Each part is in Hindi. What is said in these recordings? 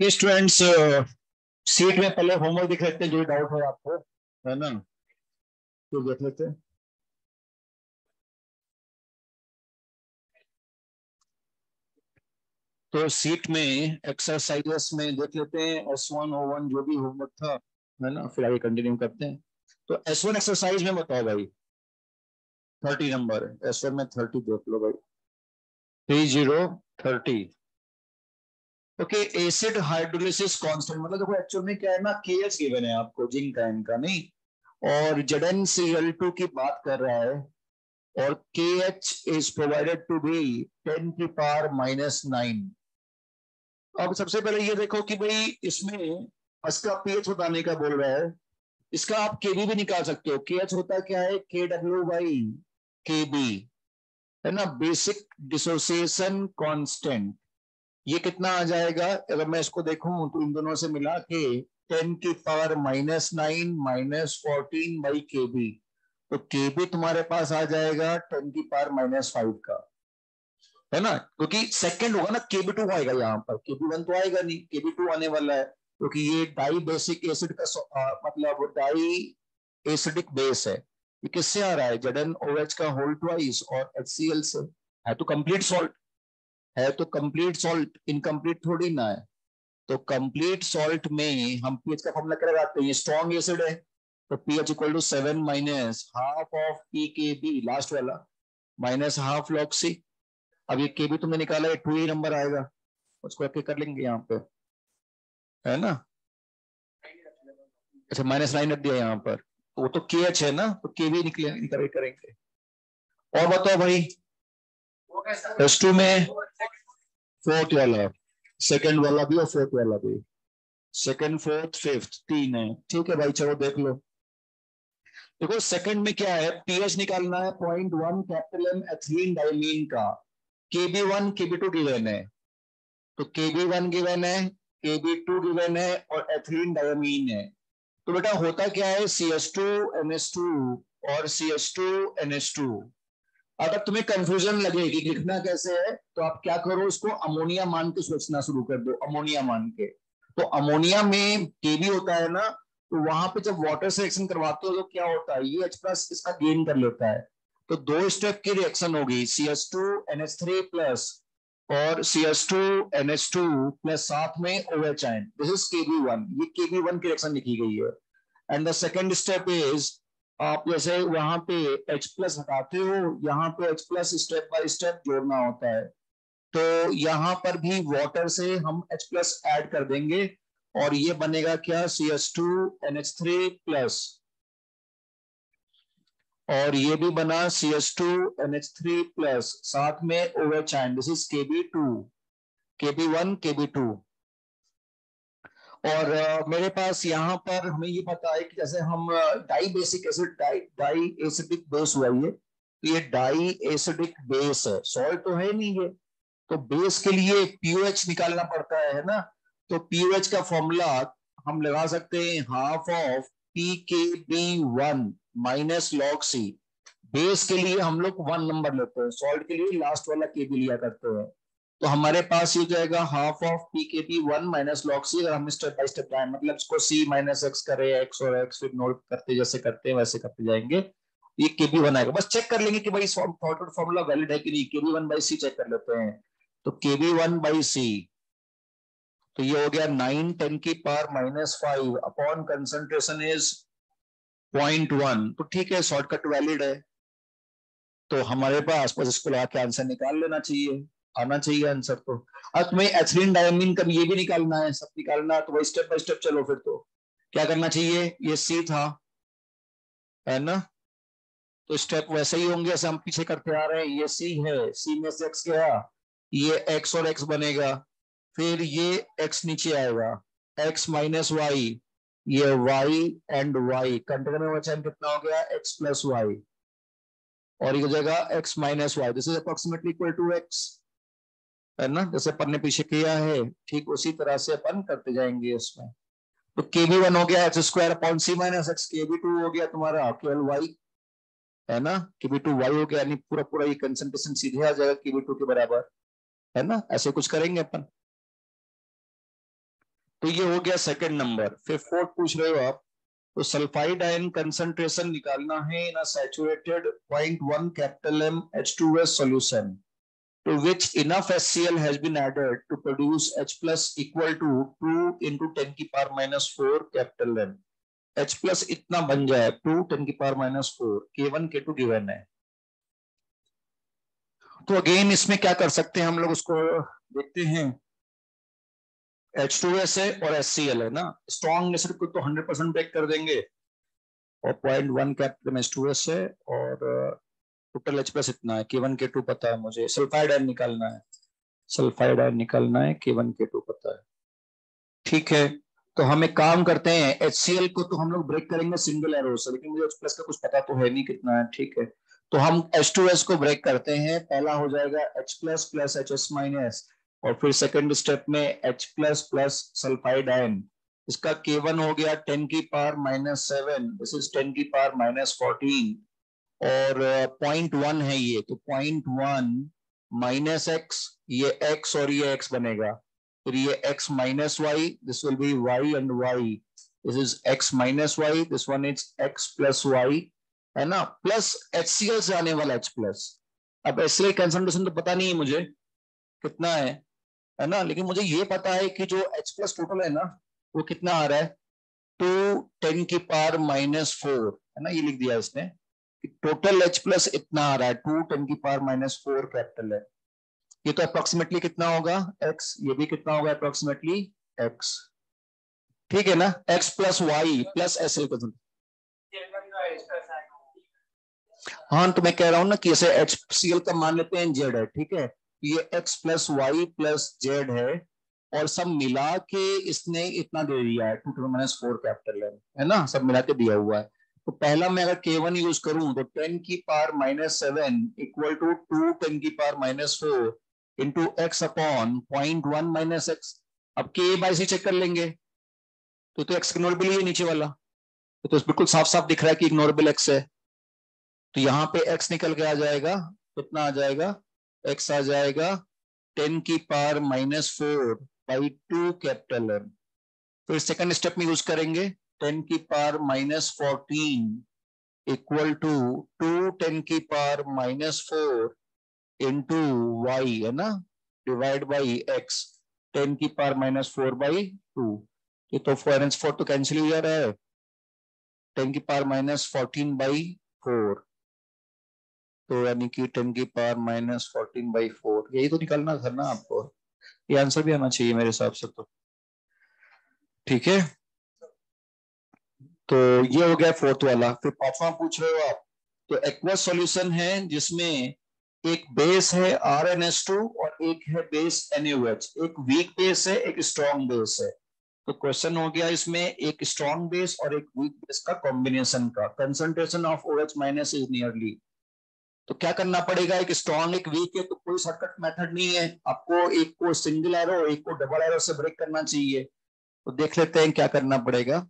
स्टूडेंट्स, सीट में पहले होमवर्क दिख लेते हैं, जो डाउट हो आपको, है ना, तो देख लेते हैं। तो सीट में एक्सरसाइजेस में देख लेते हैं S1 O1 जो भी होमवर्क था, है ना, फिर आगे कंटिन्यू करते हैं। तो S1 एक्सरसाइज में बताओ भाई, 30 नंबर S1 में 30 देख लो भाई, 30 30। ओके, एसिड हाइड्रोलिसिस कांस्टेंट मतलब देखो एक्चुअल में क्या है ना, KH गिवन है आपको, जिंक का इनका नहीं, और ZnCl2 की बात कर रहा है, और KH is provided to be 10⁻⁹। अब सबसे पहले ये देखो कि भाई इसमें इसका पीएच बताने का बोल रहा है, इसका आप केबी भी निकाल सकते हो। केएच होता क्या है, KW/KB, है ना, बेसिक डिसोसिएशन कांस्टेंट। ये कितना आ जाएगा अगर मैं इसको देखूं तो इन दोनों से मिला के 10⁻⁹ -14/KB, तो केबी तुम्हारे पास आ जाएगा 10⁻⁵ का, है ना, क्योंकि सेकंड होगा ना, KB2 आएगा यहाँ पर, KB1 तो आएगा नहीं, KB2 आने वाला है, क्योंकि ये डाई बेसिक एसिड का मतलब डाई एसिडिक बेस है। किससे आ रहा है, ZnOH का होल ट्वाइस और HCl से, है तो कंप्लीट सॉल्ट, है तो कंप्लीट सॉल्ट, इनकम्प्लीट थोड़ी ना है। तो कंप्लीट सॉल्ट में हम पीएच का फॉर्मूला क्या लगाते हैं, ये स्ट्रॉन्ग एसिड है, तो pH equal to 7 minus half of PKB last वाला, माइनस हाफ लॉग C। अब ये केबी तुमने निकाला है, 2 ही नंबर आएगा, उसको एक कर लेंगे यहाँ पे, है ना। अच्छा, -9 रख दिया यहाँ पर, तो वो तो KH है ना, तो केबी निकले निकल करेंगे। और बताओ भाई, S2 में फोर्थ वाला, सेकंड वाला भी और फोर्थ वाला भी, सेकंड फोर्थ फिफ्थ तीन है, ठीक है भाई, चलो देख लो। देखो सेकंड में क्या है, पीएच निकालना है 0.1 कैपिटल M एथिलीन डाइमीन का, KB1 KB2 गिवन है, तो KB1 गिवन है, KB2 गिवन है, और एथिलीन डायमीन है। तो बेटा होता क्या है, CH2NH2 और CH2NH2। अगर तुम्हें कंफ्यूजन लगे कि लिखना कैसे है, तो आप क्या करो, उसको अमोनिया मान के सोचना शुरू कर दो, अमोनिया मान के। तो अमोनिया में केबी होता है ना, तो वहां पे जब वाटर से रिएक्शन करवाते हो तो क्या होता है, ये H+ इसका गेन कर लेता है, तो दो स्टेप की रिएक्शन होगी, CH2NH3 प्लस और CH2NH2 प्लस साथ में OH ion, this is KB1, ये KB1 की रिएक्शन लिखी गई है। And the second step is, आप जैसे वहां पे H+ हटाते हो, यहाँ पे H+ स्टेप बाय स्टेप जोड़ना होता है, तो यहाँ पर भी वाटर से हम H+ ऐड कर देंगे, और ये बनेगा क्या, CH2NH3 प्लस, और ये भी बना CH2NH3 प्लस, साथ में OH ion, this is KB2, KB1 KB2। और मेरे पास यहाँ पर हमें ये पता है कि जैसे हम dibasic acid, diacidic base हुआ ये डाई एसिडिक बेस है, सॉल्ट तो है नहीं ये, तो बेस के लिए पीओएच निकालना पड़ता है ना, तो पीओएच का फॉर्मूला हम लगा सकते हैं, half of PKB1 minus log C। Base के लिए हम लोग 1 नंबर लेते हैं, सॉल्ट के लिए लास्ट वाला KB लिया करते हैं, तो हमारे पास ये जाएगा half of PKB1 minus log C। अगर हम स्टेप बाय स्टेप जाए, मतलब इसको C-X करे, X और X फिर नोट करते जैसे करते हैं वैसे करते जाएंगे, ये KB1 आएगा। बस चेक कर लेंगे कि भाई फॉर्मूला वैलिड है कि नहीं, KB1/C चेक कर लेते हैं, तो KB1/C, तो ये हो गया 9 × 10⁻⁵ अपॉन कंसंट्रेशन इज 0.1, तो ठीक है, शॉर्टकट वैलिड है, तो हमारे पास बस इसको लगा के आंसर निकाल लेना चाहिए, आना चाहिए आंसर। तो अब तुम्हें एथिलीन डायमीन का ये भी निकालना है, सब निकालना है, तो वही स्टेप बाय स्टेप चलो फिर। तो क्या करना चाहिए, ये C था, है ना, तो स्टेप वैसे ही होंगे जैसे हम पीछे करते आ रहे हैं, ये C है, C में से X गया, ये X और X बनेगा, फिर ये x नीचे आएगा, x माइनस वाई, ये y एंड y, कंटेनर में बचा कितना हो गया x प्लस वाई, और ये हो जाएगा x minus y, this is approximately equal to x, है ना, जैसे अपन ने पीछे किया है ठीक उसी तरह से अपन करते जाएंगे इसमें। तो kb1 हो गया एक्स स्क्वायर अपॉन सी माइनस एक्स, kb2 हो गया तुम्हारा केवल y, है ना, kb2 y हो गया, यानी पूरा पूरा ये कंसंट्रेशन सीधे आ जाएगा kb2 के बराबर, है ना, ऐसे कुछ करेंगे अपन। तो ये हो गया सेकंड नंबर। फिर फोर्थ पूछ रहे हो आप, तो सल्फाइड आयन कंसंट्रेशन निकालना है in a saturated 0.1 capital M H2S solution to which enough HCl has been added to produce H plus equal to 2 into 10 की power minus 4 capital M। H plus इतना बन जाए 2 10 की power minus 4, K1 K2 given है। तो अगेन इसमें क्या कर सकते हैं हम लोग, उसको देखते हैं। H2S है और HCl है ना, स्ट्रॉन्ग एसिड को तो 100% ब्रेक कर देंगे, और 0.1 कैपिटल H2S है, और टोटल H प्लस इतना है, K1 K2 पता है मुझे, सल्फाइड आयन निकालना है, सल्फाइड आयन निकालना है, K1 K2 पता है, ठीक है। तो हम एक काम करते हैं, HCl को तो हम लोग ब्रेक करेंगे सिंगल एरो से, लेकिन मुझे H प्लस का कुछ पता तो है नहीं कितना है, ठीक है। तो हम H2S को ब्रेक करते हैं, पहला हो जाएगा H plus plus HS minus, और फिर सेकंड स्टेप में H plus plus sulphide ion, इसका K1 हो गया 10 की पावर माइनस 7, दिस इज 10 की पावर माइनस 14, और 0.1 है ये, तो 0.1 माइनस एक्स, ये x और ये x बनेगा, फिर ये x minus y, this will be y and y, this is x minus y, this one is x plus y, है ना, प्लस HCl से आने वाला H प्लस। अब HCl कंसंट्रेशन तो पता नहीं है मुझे कितना है ना, लेकिन मुझे ये पता है कि जो H प्लस टोटल है ना वो कितना आ रहा है, 2 10 की पावर माइनस 4, है ना, ये लिख दिया इसने, टोटल H प्लस इतना आ रहा है 2 10 की पावर माइनस 4 कैपिटल है। ये तो अप्रोक्सीमेटली कितना होगा x, ये भी कितना होगा अप्रोक्सीमेटली x, ठीक है ना, x प्लस वाई प्लस ऐसे, हाँ तो मैं कह रहा हूं ना कि ऐसे HCl का मान लेते हैं z है, ठीक है, ये x plus y plus z है, और सब मिला के इसने इतना दे दिया है 2 माइनस 4 कैपिटल है ना, सब मिला के दिया हुआ है। तो पहला मैं अगर K1 यूज करूं तो 10 की पावर माइनस 7 इक्वल टू 2 10 की power minus 4 into x upon 0.1 minus x. अब K बाई से चेक कर लेंगे, तो एक्स इग्नोरेबल है नीचे वाला, तो बिल्कुल साफ साफ दिख रहा है कि इग्नोरेबल एक्स है, तो यहाँ पे x निकल के आ जाएगा, कितना आ जाएगा, x आ जाएगा 10 की power minus 4 by 2 capital M। फिर सेकंड स्टेप में यूज करेंगे, 10 की पावर माइनस 14 इक्वल टू 2 10 की पावर माइनस 4 इंटू वाई, है ना, डिवाइड बाई x, 10 की पावर माइनस 4 बाई 2, ये तो 4 तो कैंसिल हो जा रहा है, 10 की पावर माइनस 14 बाई 4, तो यानी कि 10 की पावर माइनस 14/4, यही तो निकालना था ना आपको, ये आंसर भी आना चाहिए मेरे हिसाब से, तो ठीक है। तो ये हो गया फोर्थ वाला। फिर पांचवा पूछ रहे हो आप, तो एक्वस सॉल्यूशन है जिसमें एक बेस है RnH2 और एक है बेस NaOH, एक वीक बेस है एक स्ट्रॉन्ग बेस है। तो क्वेश्चन हो गया इसमें एक स्ट्रॉन्ग बेस और एक वीक बेस का कॉम्बिनेशन का, concentration of OH minus is nearly. तो क्या करना पड़ेगा, एक स्ट्रॉन्ग एक वीक है, तो कोई शॉर्टकट मेथड नहीं है, आपको एक को सिंगल एरो एक को डबल एरो से ब्रेक करना चाहिए। तो देख लेते हैं क्या करना पड़ेगा।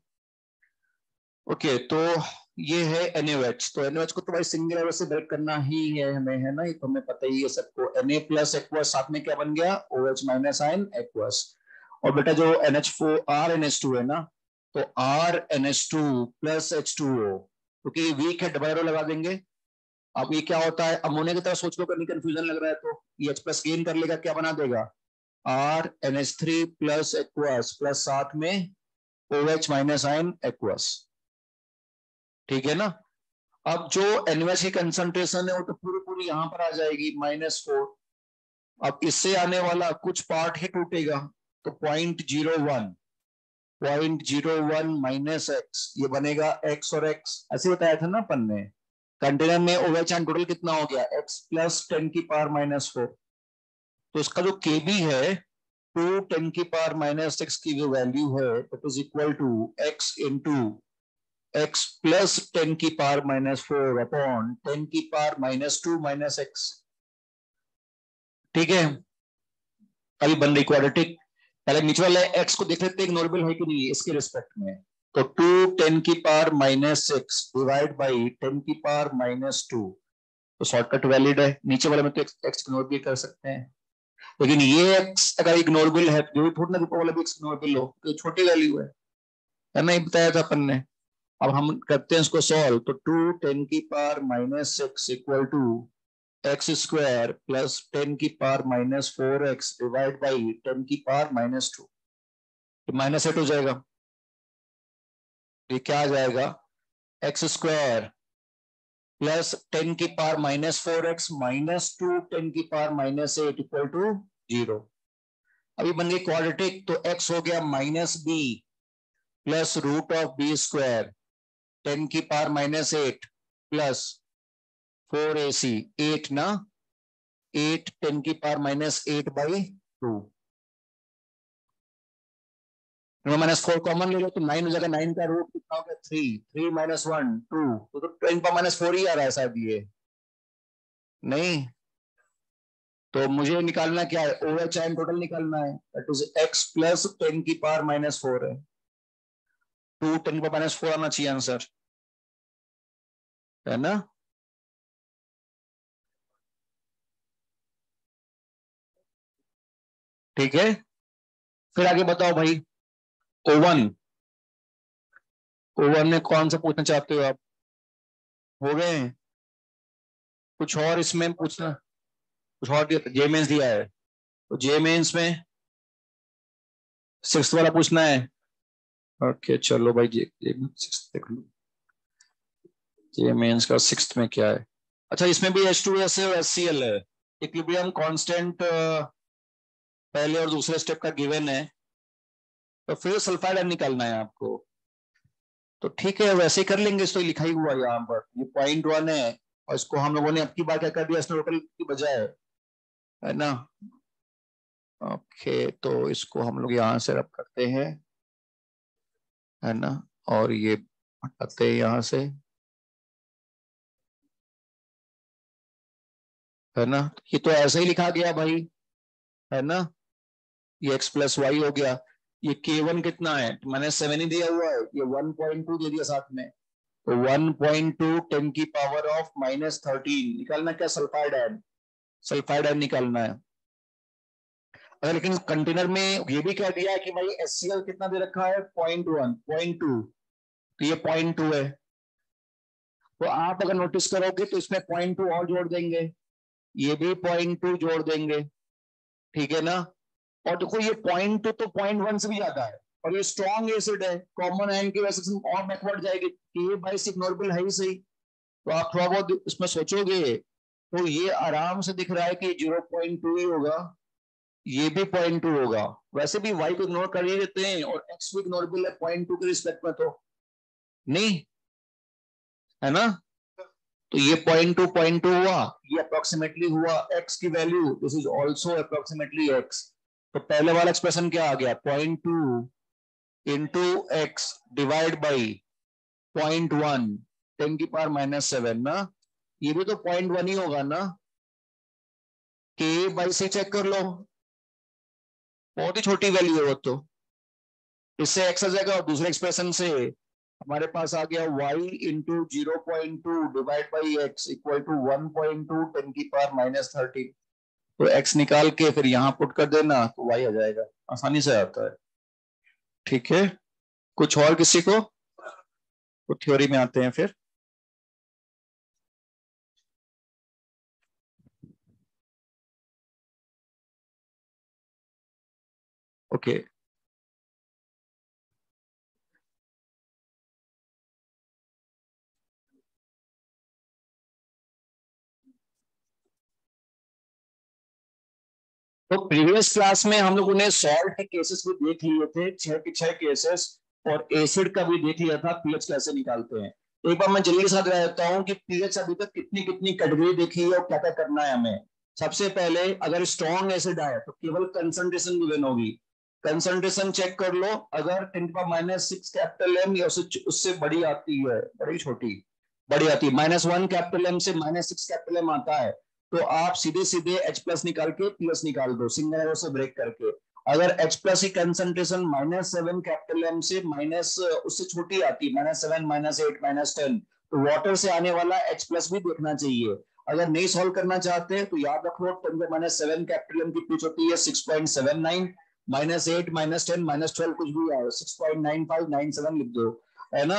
ओके, तो ये है NaOH, तो NaOH को तो भाई सिंगल एरो से ब्रेक करना ही है हमें, है ना, ये तो हमें पता ही है सबको। Na प्लस एक्वस साथ में क्या बन गया, OH माइनस आयन एक्वस, और बेटा जो NH4 RnH2 है ना, तो RnH2 प्लस H2O, क्योंकि वीक है डबल एरो लगा देंगे। अब ये क्या होता है, अमोनिया की तरह सोच लो, करनी कंफ्यूजन लग रहा है, तो ये H प्लस गेन कर लेगा, क्या बना देगा, RnH3 प्लस एक्वस प्लस साथ में OH माइनस आयन एक्वस, ठीक है ना। अब जो NaOH की कंसंट्रेशन है वो तो पूरी पूरी यहां पर आ जाएगी -4, अब इससे आने वाला कुछ पार्ट ही टूटेगा, तो 0.01 माइनस एक्स, ये बनेगा x और x, ऐसे बताया था ना अपन ने। कंटेनर में OH एंड टोटल कितना हो गया, x प्लस 10 की पावर माइनस 4, तो इसका जो KB है 2 10 की पावर -6 की जो वैल्यू है it is equal to x into x plus 10 की पावर -4 अपॉन 10 की पावर -2 -x। ठीक है, अभी बन रही क्वाड्रेटिक। पहले नीचे वाले x को देख लेते हैं नॉर्मल है कि नहीं है इसके रिस्पेक्ट में। तो 2 10 की पावर -6 डिवाइड बाई 10 की पावर -2, तो शॉर्टकट वैलिड है। नीचे वाले में तो x इग्नोर भी कर सकते हैं, लेकिन ये x अगर इग्नोरेबल है तो भी थोड़ा ना ऊपर वाला भी x इग्नोरेबल हो, तो छोटी वैल्यू है ना, ये बताया था अपन ने। अब हम करते हैं इसको सॉल्व। तो 2 10 की power -6 equal to x square plus 10 की पावर -4x डिवाइड बाई 10 की पावर -2, -8 हो जाएगा। ये क्या आ जाएगा, एक्स स्क्वायर प्लस 10 की पावर -4x -2 10 की पावर -8 इक्वल टू 0। अभी बन गई क्वाड्रेटिक, तो x हो गया -b plus root of B square 10 की पावर -8 प्लस 4ac 8 ना, 8 10 की पावर -8 बाई 2। -4 कॉमन ले लो तो 9 हो जाएगा। 9 का रूट कितना हो गया 3, 3 -1 2, तो 10 पर -4 ही आ रहा है शायद ये नहीं। तो मुझे निकालना क्या है, OHM टोटल निकालना है, दैट इज x प्लस 10 की पावर -4 है, 2 10 की पावर -4 आना चाहिए आंसर, है ना। ठीक है, फिर आगे बताओ भाई। ओवन, ओवन में कौन सा पूछना चाहते हो आप, हो गए हैं? कुछ और इसमें पूछना, कुछ और दिया, जे मेंस दिया है तो जे मेंस में 6th वाला पूछना है। ओके चलो भाई, जे सिक्स देख लो, जे मेंस का 6th में क्या है। अच्छा, इसमें भी H2S है और HCl है, इक्विलिब्रियम कांस्टेंट पहले और दूसरे स्टेप का गिवन है, तो फिर सल्फाइड आयन निकालना है आपको। तो ठीक है, वैसे ही कर लेंगे, इसको लिखा ही हुआ यहाँ पर, ये .1 है और इसको हम लोगों ने अब की बार क्या कर दिया, टोटल की बजाय, है ना। ओके, तो इसको हम लोग यहाँ से रब करते हैं, है ना, और ये हटाते हैं यहाँ से, है ना। ये तो ऐसा ही लिखा गया भाई, है ना, ये x प्लस वाई हो गया। ये K1 कितना है, मैंने 7 ही दिया हुआ है, ये 1.2 दे दिया साथ में, तो 1.2 10 की पावर ऑफ -13 निकालना, क्या सल्फाइड आयन, सल्फाइड आयन निकालना है। अगर लेकिन कंटेनर में ये भी कह दिया है कि भाई HCl कितना दे रखा है, 0.1 0.2, तो ये 0.2 है, तो आप अगर नोटिस करोगे तो इसमें 0.2 और जोड़ देंगे, ये भी 0.2 जोड़ देंगे, ठीक है ना। और देखो ये 0.2 तो 0.1 से भी ज्यादा है, और ये स्ट्रॉन्ग एसिड है, कॉमन आयन की वजह से और बैकवर्ड जाएगी, ये बाई इग्नोरेबल है ही सही। तो आप थोड़ा बहुत इसमें सोचोगे तो ये आराम से दिख रहा है कि 0.2 ही होगा, ये भी 0.2 होगा। वैसे भी y को इग्नोर कर ही देते हैं और x भी इग्नोरेबल है 0.2 के रिस्पेक्ट में, तो नहीं, है ना। तो ये 0.2 हुआ, ये अप्रोक्सीमेटली हुआ x की value, this is also approximately x। तो पहले वाला एक्सप्रेशन क्या आ गया, 0.2 इंटू एक्स डिवाइड बाई 0.1 10 की पावर -7 ना, ये भी तो 0.1 ही होगा ना, के बाई से चेक कर लो, बहुत ही छोटी वैल्यू है वो तो। इससे एक्स आ जाएगा और दूसरे एक्सप्रेशन से हमारे पास आ गया y into 0.2 divide by x equal to 1.2 10 की पावर -13। तो x निकाल के फिर यहाँ पुट कर देना तो y आ जाएगा, आसानी से आता है। ठीक है, कुछ और किसी को, तो थ्योरी में आते हैं फिर। ओके, तो प्रीवियस क्लास में हम लोगों ने सॉल्ट के केसेस भी देख लिए थे, 6 के 6 केसेस, और एसिड का भी देख लिया था, पीएच कैसे निकालते हैं। एक बार मैं जल्दी के साथ रहता हूँ कि पीएच अभी तक कितनी कितनी कैटेगरी देखी है और क्या क्या करना है हमें। सबसे पहले अगर स्ट्रॉन्ग एसिड आए तो केवल कंसंट्रेशन गिवन होगी, कंसंट्रेशन चेक कर लो, अगर 10⁻⁶ कैपिटल एम या उससे बड़ी आती है, बड़ी छोटी बड़ी आती है, -1 कैपिटल एम से -6 कैपिटल एम आता है, तो आप सीधे सीधे H+ निकाल के PS निकाल दो सिंगल एरो से ब्रेक करके। अगर H+ की कंसंट्रेशन -7 कैपिटल एम से माइनस उससे छोटी आती, -7 -8 -10, तो वाटर से आने वाला H+ भी देखना चाहिए। अगर नहीं सॉल्व करना चाहते हैं तो याद रखो 10⁻⁷ कैपिटल एम की पिच होती है 6.79, -8 -10 -12 कुछ भी आए 6.9597 लिख दो, है ना।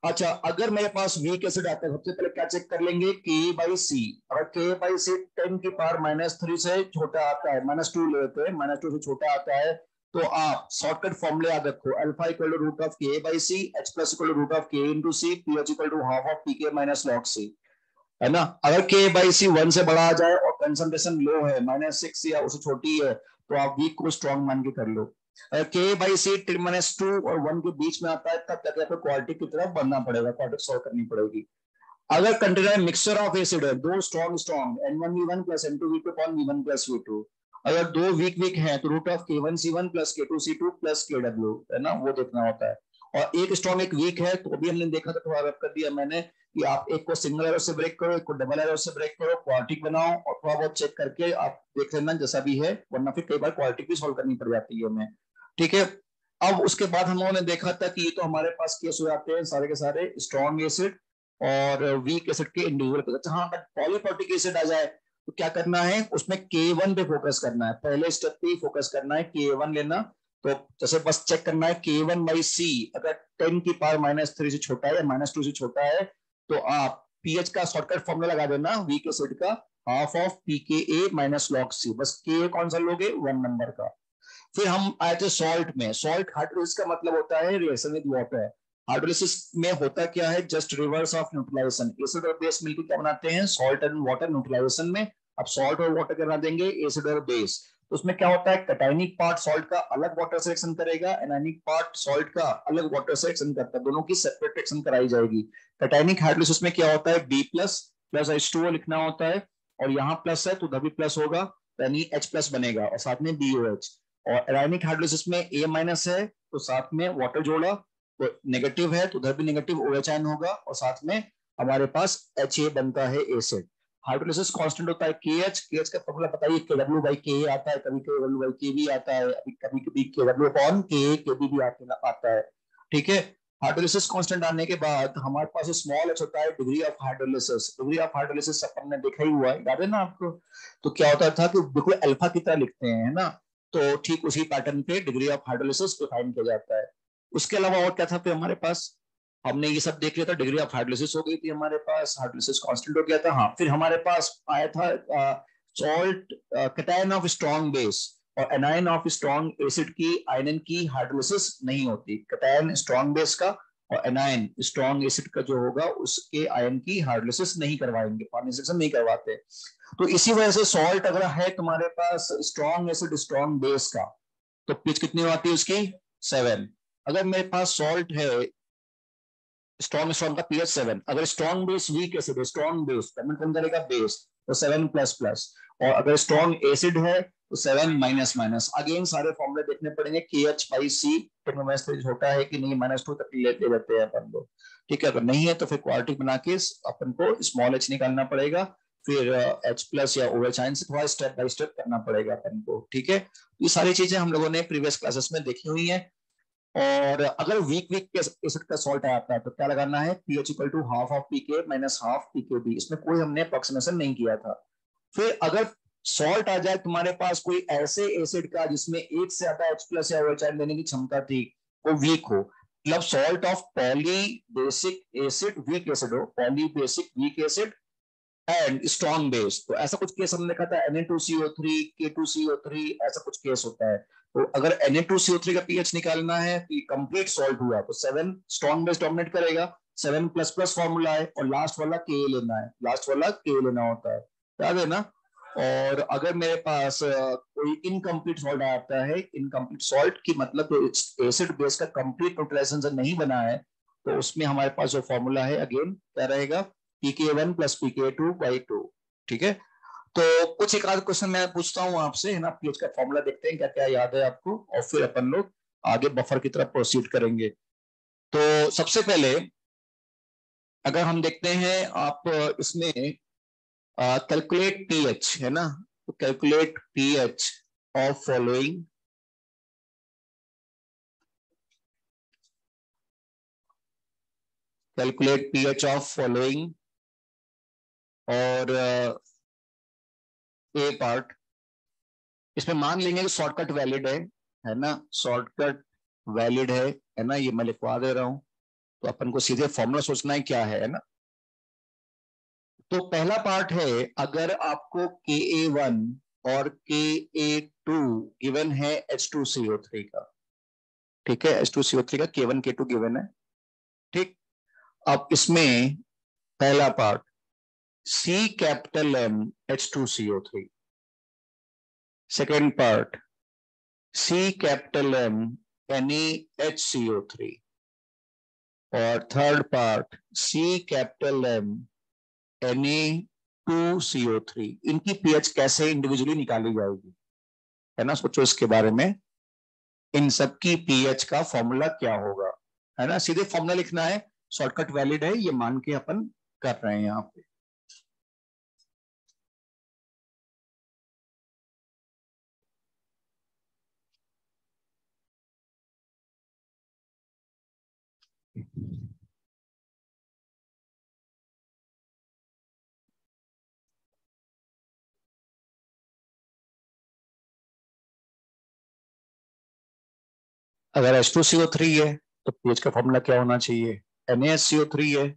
अच्छा, अगर मेरे पास वीक एसिड आता है, सबसे पहले क्या चेक कर लेंगे, K/C। अगर K/C 10⁻³ से छोटा आता है, -2 लेते हैं, -2 से छोटा आता है, तो आप शॉर्टकट फॉर्मूले याद रखो, alpha equal to √K/C, H+ equal to √K/C, pH equal to ½ of PK - log C, है ना। अगर K/C 1 से बड़ा आ जाए और कंसंट्रेशन लो है, -6 या उससे छोटी है, तो आप वीक को स्ट्रॉन्ग मान के कर लो। अगर K/C -2 और 1 के बीच में आता है, तब तक आपको क्वालिटी की तरफ बढ़ना पड़ेगा, क्वालिटी सॉल्व करनी पड़ेगी। अगर कंटेनर में मिक्सचर ऑफ एसिड है, दो strong N1V1 + N2V2 upon V1 + V2, अगर दो वीक वीक हैं तो √K1C1 + K2C2 + KW, है ना, वो देखना होता है। और एक स्ट्रॉन्ग एक वीक है, तो अभी हमने देखा था, थोड़ा रब कर दिया मैंने, कि आप एक को सिंगल एरो से ब्रेक करो, एक को डबल एरो से ब्रेक करो, क्वाड्रेटिक बनाओ और थोड़ा बहुत चेक करके आप देख लेना जैसा भी है, वरना फिर कई बार क्वाड्रेटिक भी सॉल्व करनी पड़ जाती है हमें, ठीक है। अब उसके बाद हम लोगों ने देखा था कि ये तो हमारे पास केस हो जाते हैं सारे के सारे स्ट्रॉन्ग एसिड और वीक एसिड के इंडिविजुअल केस। हाँ, अगर पॉलीप्रोटिक एसिड आ जाए तो क्या करना है, उसमें K1 पे फोकस करना है, पहले स्टेप पे ही फोकस करना है, K1 लेना। तो जैसे बस चेक करना है K1/C, अगर 10⁻³ से छोटा है या -2 से छोटा है, तो आप पीएच का शॉर्टकट फॉर्मूला लगा देना वीक एसिड का, ½ ऑफ pKa - log C, बस Ka कौन सा लोगे, 1 नंबर का। फिर हम आए थे सॉल्ट में। सॉल्ट हाइड्रोलिसिस का मतलब होता है रिएक्शन विद वाटर। हाइड्रोलिसिस में होता क्या है, just reverse of neutralization. Acid और बेस मिलकर क्या बनाते हैं, सॉल्ट एंड वाटर न्यूट्रलाइजेशन में। अब सॉल्ट और वाटर क्या बना देंगे, एसिड और बेस। तो उसमें क्या होता है, कैटायनिक पार्ट सॉल्ट का अलग वाटर से रिएक्शन करेगा, एनायनिक पार्ट सॉल्ट का अलग वाटर से रिएक्शन करता है, दोनों की सेपरेट रिएक्शन कराई जाएगी। कैटायनिक हाइड्रोलिसिस में क्या होता है, B+ H2O लिखना होता है, और यहाँ प्लस है तो उधर भी प्लस होगा, यानी H+ बनेगा और साथ में BOH। और एराइनिक हाइड्रोलिसिस में A- है तो साथ में वाटर जोड़ा, तो नेगेटिव है तो उधर भी नेगेटिव OH आयन होगा, और साथ में हमारे पास Ha बनता है एसिड। हाइड्रोलिसिस कांस्टेंट होता है KH का फॉर्मूला बताइए, KW/Ka आता है, कभी KW/Kb आता है, कभी कभी KW/Ka Kb भी आता है, ठीक है। हाइड्रोलिसिस कांस्टेंट आने के बाद हमारे पास स्मॉल h होता है degree of hydrolysis. Degree of hydrolysis अपन ने देखा ही हुआ है, याद है ना आपको। तो क्या होता था कि बिल्कुल अल्फा की तरह लिखते हैं, है ना। तो ठीक उसी पैटर्न पे डिग्री ऑफ हाइड्रोलिसिस डिफाइन किया जाता है। उसके अलावा और क्या था फिर हमारे पास, हमने ये सब देख लिया था, डिग्री ऑफ हाइड्रोलिसिस हो गई थी हमारे पास, हाइड्रोलिसिस कांस्टेंट हो गया था। हाँ, फिर हमारे पास आया था salt cation of strong base और एनायन ऑफ स्ट्रॉन्ग एसिड की आयनन की हाइड्रोलिसिस नहीं होती। कैटायन स्ट्रॉन्ग बेस का और एनायन स्ट्रॉन्ग एसिड का जो होगा उसके आयन की हाइड्रोलिसिस नहीं करवाएंगे, पानी से नहीं करवाते। तो इसी वजह से सॉल्ट अगर है तुम्हारे पास स्ट्रॉन्ग एसिड स्ट्रॉन्ग बेस का, तो पिच कितनी आती है उसकी, 7। अगर मेरे पास सॉल्ट है स्ट्रॉन्ग स्ट्रॉन्ग का पीएच 7, अगर स्ट्रॉन्ग बेस वीक एसिड है, स्ट्रॉन्ग बेस पेमेंट कौन करेगा, बेस, तो 7++। और अगर स्ट्रॉन्ग एसिड है तो 7-। अगेन सारे फॉर्मूले देखने पड़ेंगे, KH/C 10 से छोटा है कि नहीं, -2 तक लेते रहते हैं अपन लोग, ठीक है। अगर नहीं है तो फिर क्वाड्रेटिक बना के अपन को स्मॉल h निकालना पड़ेगा, फिर H+ या OH आयन से थोड़ा स्टेप बाय स्टेप करना पड़ेगा अपन को, ठीक है। ये सारी चीजें हम लोगों ने प्रीवियस क्लासेस में देखी हुई हैं। और अगर वीक एसिड का सॉल्ट आता है तो क्या लगाना है, pH equal to ½ of PK - ½ PKB। इसमें कोई हमने अप्रोक्सीमेशन नहीं किया था। फिर अगर सॉल्ट आ जाए तुम्हारे पास कोई ऐसे एसिड का जिसमें एक से ज्यादा H+ या OH आयन देने की क्षमता थी, वो वीक हो, मतलब salt of poly basic acid weak acid हो, poly basic weak acid and strong base. तो ऐसा कुछ केस हमने देखा था, Na2CO3 K2CO3, ऐसा कुछ केस होता है। तो अगर Na2CO3 का पीएच निकालना है तो कंप्लीट सॉल्ट हुआ तो 7 स्ट्रॉन्ग बेस डोमिनेट करेगा, 7++ फॉर्मूला है, और लास्ट वाला Ka लेना है, लास्ट वाला Ka लेना होता है, याद है ना। और अगर मेरे पास कोई इनकम्प्लीट सॉल्ट आता है, इनकम्प्लीट सॉल्ट की मतलब तो एसिड बेस का कंप्लीट न्यूट्रलाइजेशन नहीं बना है, तो उसमें हमारे पास जो फॉर्मूला है अगेन क्या रहेगा, pK1 + pK2/2, ठीक है। तो कुछ एक आध क्वेश्चन मैं पूछता हूँ आपसे, है ना, पीएच का फॉर्मूला देखते हैं क्या क्या याद है आपको, और फिर अपन लोग आगे बफर की तरफ प्रोसीड करेंगे। तो सबसे पहले अगर हम देखते हैं, आप इसमें कैलकुलेट पीएच है ना, तो calculate pH of following, calculate pH of following, और ए पार्ट, इसमें मान लेंगे कि शॉर्टकट वैलिड है ना, शॉर्टकट वैलिड है ना, ये मैं लिखवा दे रहा हूं। तो अपन को सीधे फॉर्मूला सोचना है क्या है ना। तो पहला पार्ट है, अगर आपको Ka1 और Ka2 गिवन है H2CO3 का, ठीक है, H2CO3 का K1 K2 गिवन है, ठीक। अब इसमें पहला part C capital M H2CO3, second part C capital M NaHCO3, और third part C capital M Na2CO3। इनकी पीएच कैसे इंडिविजुअली निकाली जाएगी, है ना, सोचो इसके बारे में। इन सब की पीएच का फॉर्मूला क्या होगा, है ना, सीधे फॉर्मूला लिखना है, शॉर्टकट वैलिड है, ये मान के अपन कर रहे हैं यहाँ पे। अगर H2CO3 है तो पीएच का फॉर्मूला क्या होना चाहिए, NaSCO3 है।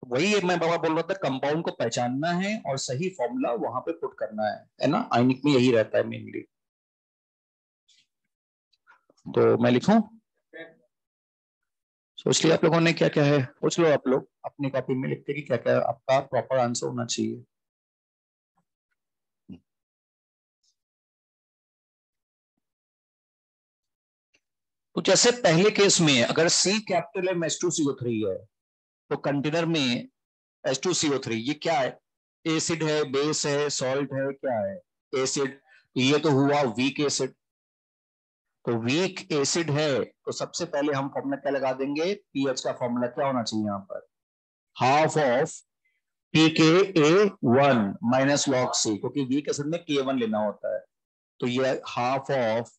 वही मैं बाबा बोल रहा था, कंपाउंड को पहचानना है और सही फॉर्मूला वहां पे पुट करना है ना, आयनिक में यही रहता है मेनली। तो मैं लिखूं, सोच लिया आप लोगों ने क्या क्या है, सोच लो आप लोग अपनी कॉपी में लिखते कि क्या क्या आपका प्रॉपर आंसर होना चाहिए। तो जैसे पहले केस में अगर C कैपिटल M H2CO3 है, तो कंटेनर में H2CO3 ये क्या है, एसिड है, बेस है, सॉल्ट है, क्या है, एसिड। ये तो हुआ वीक एसिड। तो वीक एसिड है, तो सबसे पहले हम फॉर्मूला क्या लगा देंगे, पीएच का फॉर्मूला क्या होना चाहिए यहाँ पर, half of pKa1 minus log C, क्योंकि वीक एसिड में K1 लेना होता है। तो ये half of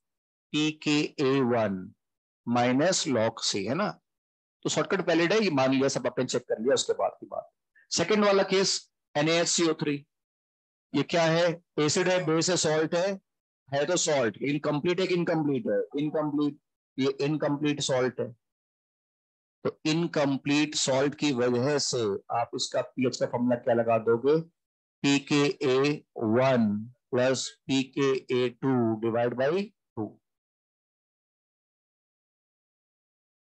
pKa1 minus log C, है ना। तो शॉर्टकट वैलिड है, ये मान लिया, सब आपने चेक कर लिया, उसके बाद की बात। सेकंड वाला केस NaHCO3, ये क्या है, एसिड है, बेस है, सॉल्ट है तो सॉल्ट, इनकम्प्लीट है कि इनकम्प्लीट है, इनकम्प्लीट, ये इनकम्प्लीट सॉल्ट है। तो इनकम्प्लीट सॉल्ट की वजह से आप इसका पीएच का फॉर्मूला क्या लगा दोगे, pKa1 plus pKa2 divide by 2।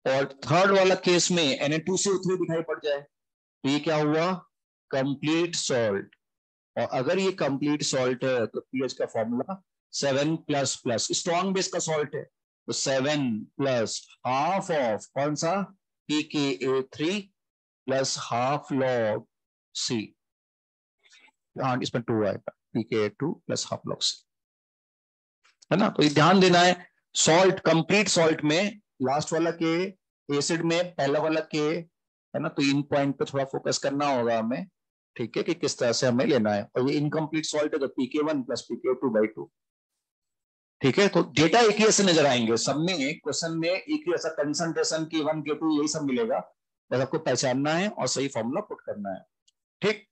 और थर्ड वाला केस में Na2CO3 दिखाई पड़ जाए, तो ये क्या हुआ, कंप्लीट सॉल्ट। और अगर ये कंप्लीट सॉल्ट है तो पीएच का formula 7 plus plus, strong base का सॉल्ट है, तो 7 प्लस हाफ ऑफ कौन सा, pKa3 plus half log c. हाँ, इसमें 2 आएगा, pKa2 plus half log C, है ना। तो ये ध्यान देना है, सॉल्ट कंप्लीट सॉल्ट में लास्ट वाला के, एसिड में पहला वाला के, है ना। तो इन पॉइंट पे थोड़ा फोकस करना होगा हमें, ठीक है, कि किस तरह से हमें लेना है। और ये इनकम्प्लीट सॉल्ट है तो pK1 प्लस pKa2/2, ठीक है। तो डेटा एक ही ऐसे नजर आएंगे सब में, क्वेश्चन में एक ही ऐसा कंसंट्रेशन K1 K2 यही सब मिलेगा, बस आपको पहचानना है और सही फॉर्मूला पुट करना है, ठीक।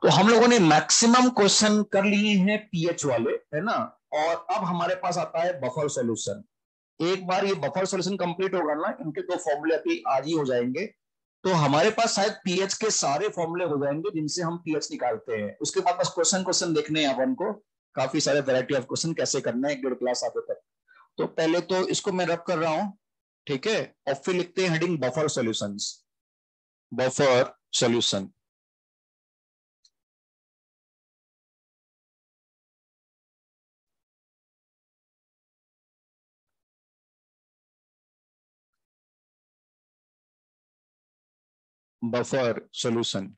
तो हम लोगों ने मैक्सिमम क्वेश्चन कर लिए हैं पीएच वाले, है ना। और अब हमारे पास आता है बफर सॉल्यूशन। एक बार ये बफर सॉल्यूशन कंप्लीट होगा ना, इनके दो फॉर्मूले अभी आज ही हो जाएंगे, तो हमारे पास शायद पीएच के सारे फॉर्मूले हो जाएंगे जिनसे हम पीएच निकालते हैं। उसके बाद बस क्वेश्चन क्वेश्चन देखने हैं अपन को, काफी सारे वैरायटी ऑफ क्वेश्चन कैसे करना है एक डेढ़ क्लास आगे तक। तो पहले तो इसको मैं रब कर रहा हूं, ठीक है, और फिर लिखते हैं heading buffer solutions, buffer solution, buffer solution.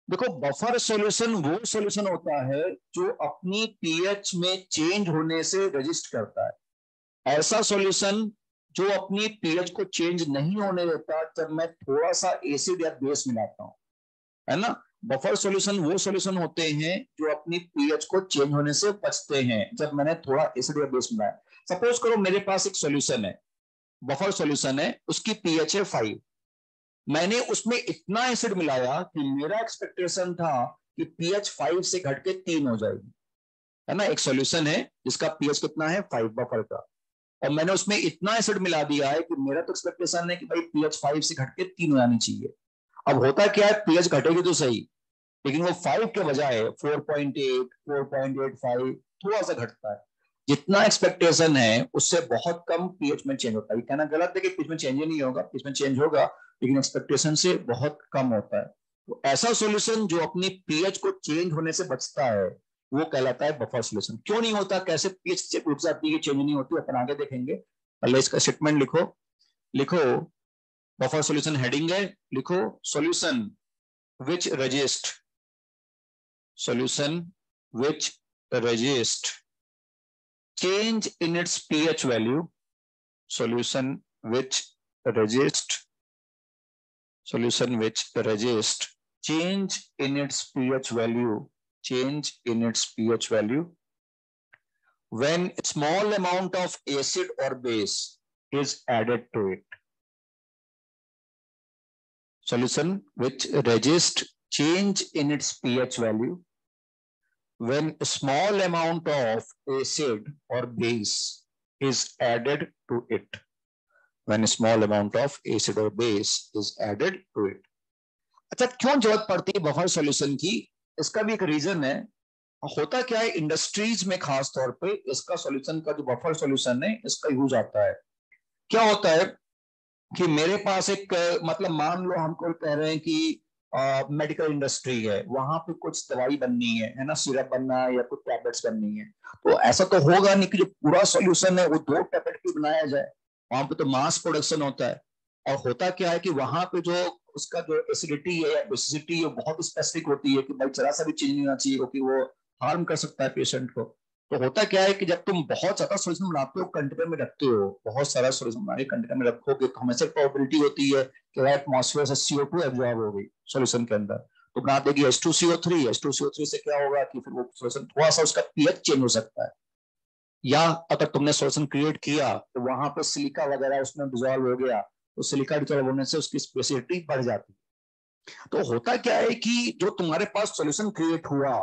देखो, बफर सॉल्यूशन वो सॉल्यूशन होता है जो अपनी पीएच में चेंज होने से रजिस्ट करता है। ऐसा सॉल्यूशन जो अपनी पीएच को चेंज नहीं होने देता जब मैं थोड़ा सा एसिड या बेस मिलाता हूं, है ना। बफर सॉल्यूशन वो सॉल्यूशन होते हैं जो अपनी पीएच को चेंज होने से बचते हैं जब मैंने थोड़ा एसिड या बेस मिलाया। सपोज करो मेरे पास एक सॉल्यूशन है, बफर सॉल्यूशन है, उसकी पीएच है 5। मैंने उसमें इतना एसिड मिलाया कि मेरा एक्सपेक्टेशन था कि पीएच 5 से घट के 3 हो जाएगी, है ना। एक सॉल्यूशन है जिसका पीएच कितना है 5 बफर का, और मैंने उसमें इतना एसिड मिला दिया है कि मेरा तो एक्सपेक्टेशन है कि भाई पीएच 5 से घट के 3 हो जानी चाहिए। अब होता क्या है, पीएच घटेगी तो सही, लेकिन वो 5 के बजाय 4.8 4.85 थोड़ा सा घटता है। जितना एक्सपेक्टेशन है उससे बहुत कम पीएच में चेंज होता है। कहना गलत है कि पीएच में चेंज ही नहीं होगा, पीएच में चेंज होगा, लेकिन एक्सपेक्टेशन से बहुत कम होता है। तो ऐसा सॉल्यूशन जो अपनी पीएच को चेंज होने से बचता है वो कहलाता है बफर सॉल्यूशन। क्यों नहीं होता, कैसे पीएच रुक जाती है, चेंज नहीं होती, अपन आगे देखेंगे। पहले इसका स्टेटमेंट लिखो। लिखो बफर सॉल्यूशन, हेडिंग है, लिखो solution which resist, solution which resist change in its pH value, solution which resist change in its pH value, change in its pH value when small amount of acid or base is added to it. Solution which resist change in its pH value when a small amount of acid or base is added to it. When a small amount of acid or base is added to it. अच्छा, क्यों जरूरत पड़ती है बफर सॉल्यूशन की? इसका भी एक रीजन है। होता क्या है, इंडस्ट्रीज में खास तौर पे इसका सॉल्यूशन का जो बफर सॉल्यूशन है इसका यूज आता है। क्या होता है कि मेरे पास एक मतलब मान लो हमको कह रहे हैं कि मेडिकल इंडस्ट्री है, वहां पे कुछ दवाई बननी है ना, सिरप बनना है या कुछ टैबलेट्स बननी है। तो ऐसा तो होगा नहीं कि जो पूरा सॉल्यूशन है वो 2 टैबलेट की बनाया जाए, वहां पे तो मास प्रोडक्शन होता है। और होता क्या है कि वहां पे जो उसका जो एसिडिटी है या बेसिसिटी है बहुत स्पेसिफिक होती है कि भाई जरा सा भी चेंज नहीं होना चाहिए क्योंकि वो हार्म कर सकता है पेशेंट को। तो होता क्या है कि जब तुम बहुत ज्यादा सोल्यूशन बनाते हो, कंटेनर में रखते हो, बहुत सारा सोल्यूशन बना के कंटेनर में रखोगे तो हमेशा प्रोबेबिलिटी होती है कि भाई एटमॉस्फेयर से CO2 एब्जॉर्ब हो गई सोल्यूशन के अंदर, तो बना देगी H2CO3। H2CO3 से क्या होगा कि फिर वो सोल्यूशन थोड़ा सा उसका पीएच चेंज हो सकता है। या अगर तुमने सोल्यूशन क्रिएट किया तो वहां पर सिलिका वगैरह उसमें डिजॉल्व हो गया, तो सिलिका डिजॉल्व होने से उसकी स्पेसिफिसिटी बढ़ जाती है। तो होता क्या है कि जो तुम्हारे पास सोल्यूशन क्रिएट हुआ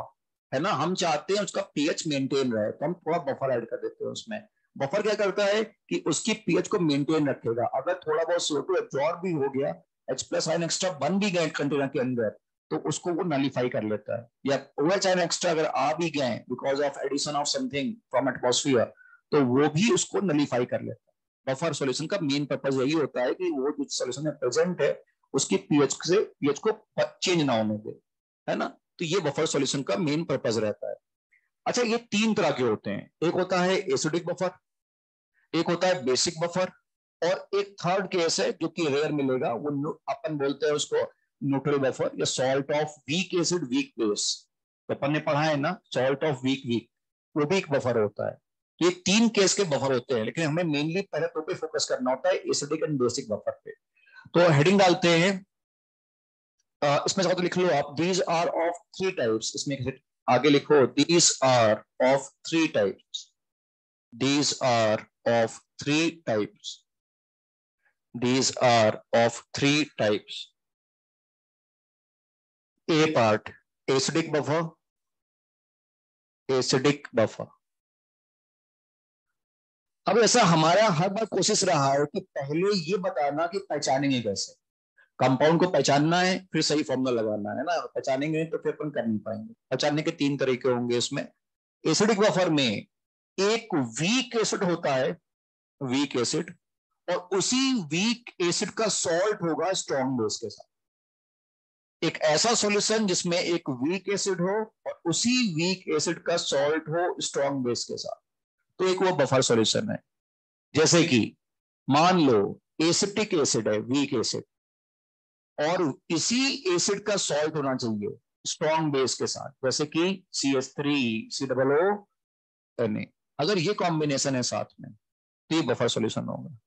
है ना, हम चाहते हैं उसका पीएच मेंटेन रहे, तो हम थोड़ा बफर ऐड कर देते हैं उसमें। बफर क्या करता है कि उसकी पीएच को मेंटेन रखेगा। अगर थोड़ा बहुत CO2 एब्जॉर्ब भी हो गया, H+ आयन एक्स्ट्रा बन भी गए कंटेनर के अंदर, तो उसको वो नलीफाई कर लेता है। या OH आयन एक्स्ट्रा अगर आ भी गए because of addition of something from atmosphere, तो वो भी उसको नलीफाई कर लेता है। बफर सॉल्यूशन का मेन पर्पज यही होता है कि वो जो सॉल्यूशन में प्रेजेंट है उसकी पीएच को चेंज ना होने दे, है ना। तो ये बफर सॉल्यूशन का मेन पर्पज रहता है। अच्छा, ये 3 तरह के होते हैं। एक होता है एसिडिक बफर, एक होता है बेसिक बफर, और एक थर्ड केस है जो कि रेयर मिलेगा, वो अपन बोलते हैं उसको न्यूट्रल बफर या salt of week acid weak base. तो अपन ने पढ़ा है ना, सॉल्ट ऑफ वीक वीक, वो भी एक बफर होता है। तो ये 3 केस के बफर होते हैं, लेकिन हमें मेनली पहले तो पे फोकस करना होता है एसिडिक एंड बेसिक बफर पे। तो हेडिंग डालते हैं, इसमें चाहो तो लिख लो आप, दीज आर ऑफ 3 टाइप्स। इसमें आगे लिखो, these are of 3 types, these are of 3 types, these are of 3 types. A part, acidic buffer, acidic buffer. अब ऐसा हमारा हर बार कोशिश रहा है कि पहले ये बताना कि पहचानेंगे कैसे। कंपाउंड को पहचानना है, फिर सही फॉर्मूला लगाना है ना। पहचानेंगे तो फिर अपन कर नहीं पाएंगे। पहचानने के 3 तरीके होंगे इसमें। एसिडिक बफर में एक वीक एसिड होता है, वीक एसिड, और उसी वीक एसिड का सॉल्ट होगा स्ट्रॉन्ग बेस के साथ। एक ऐसा सॉल्यूशन जिसमें एक वीक एसिड हो और उसी वीक एसिड का सॉल्ट हो स्ट्रॉन्ग बेस के साथ, तो एक वो बफर सॉल्यूशन है। जैसे कि मान लो एसिटिक एसिड है, वीक एसिड, और इसी एसिड का सॉल्ट होना चाहिए, स्ट्रॉन्ग बेस के साथ, जैसे कि CH3 COO Na। अगर ये कॉम्बिनेशन है साथ में तो ये बफर सॉल्यूशन होगा।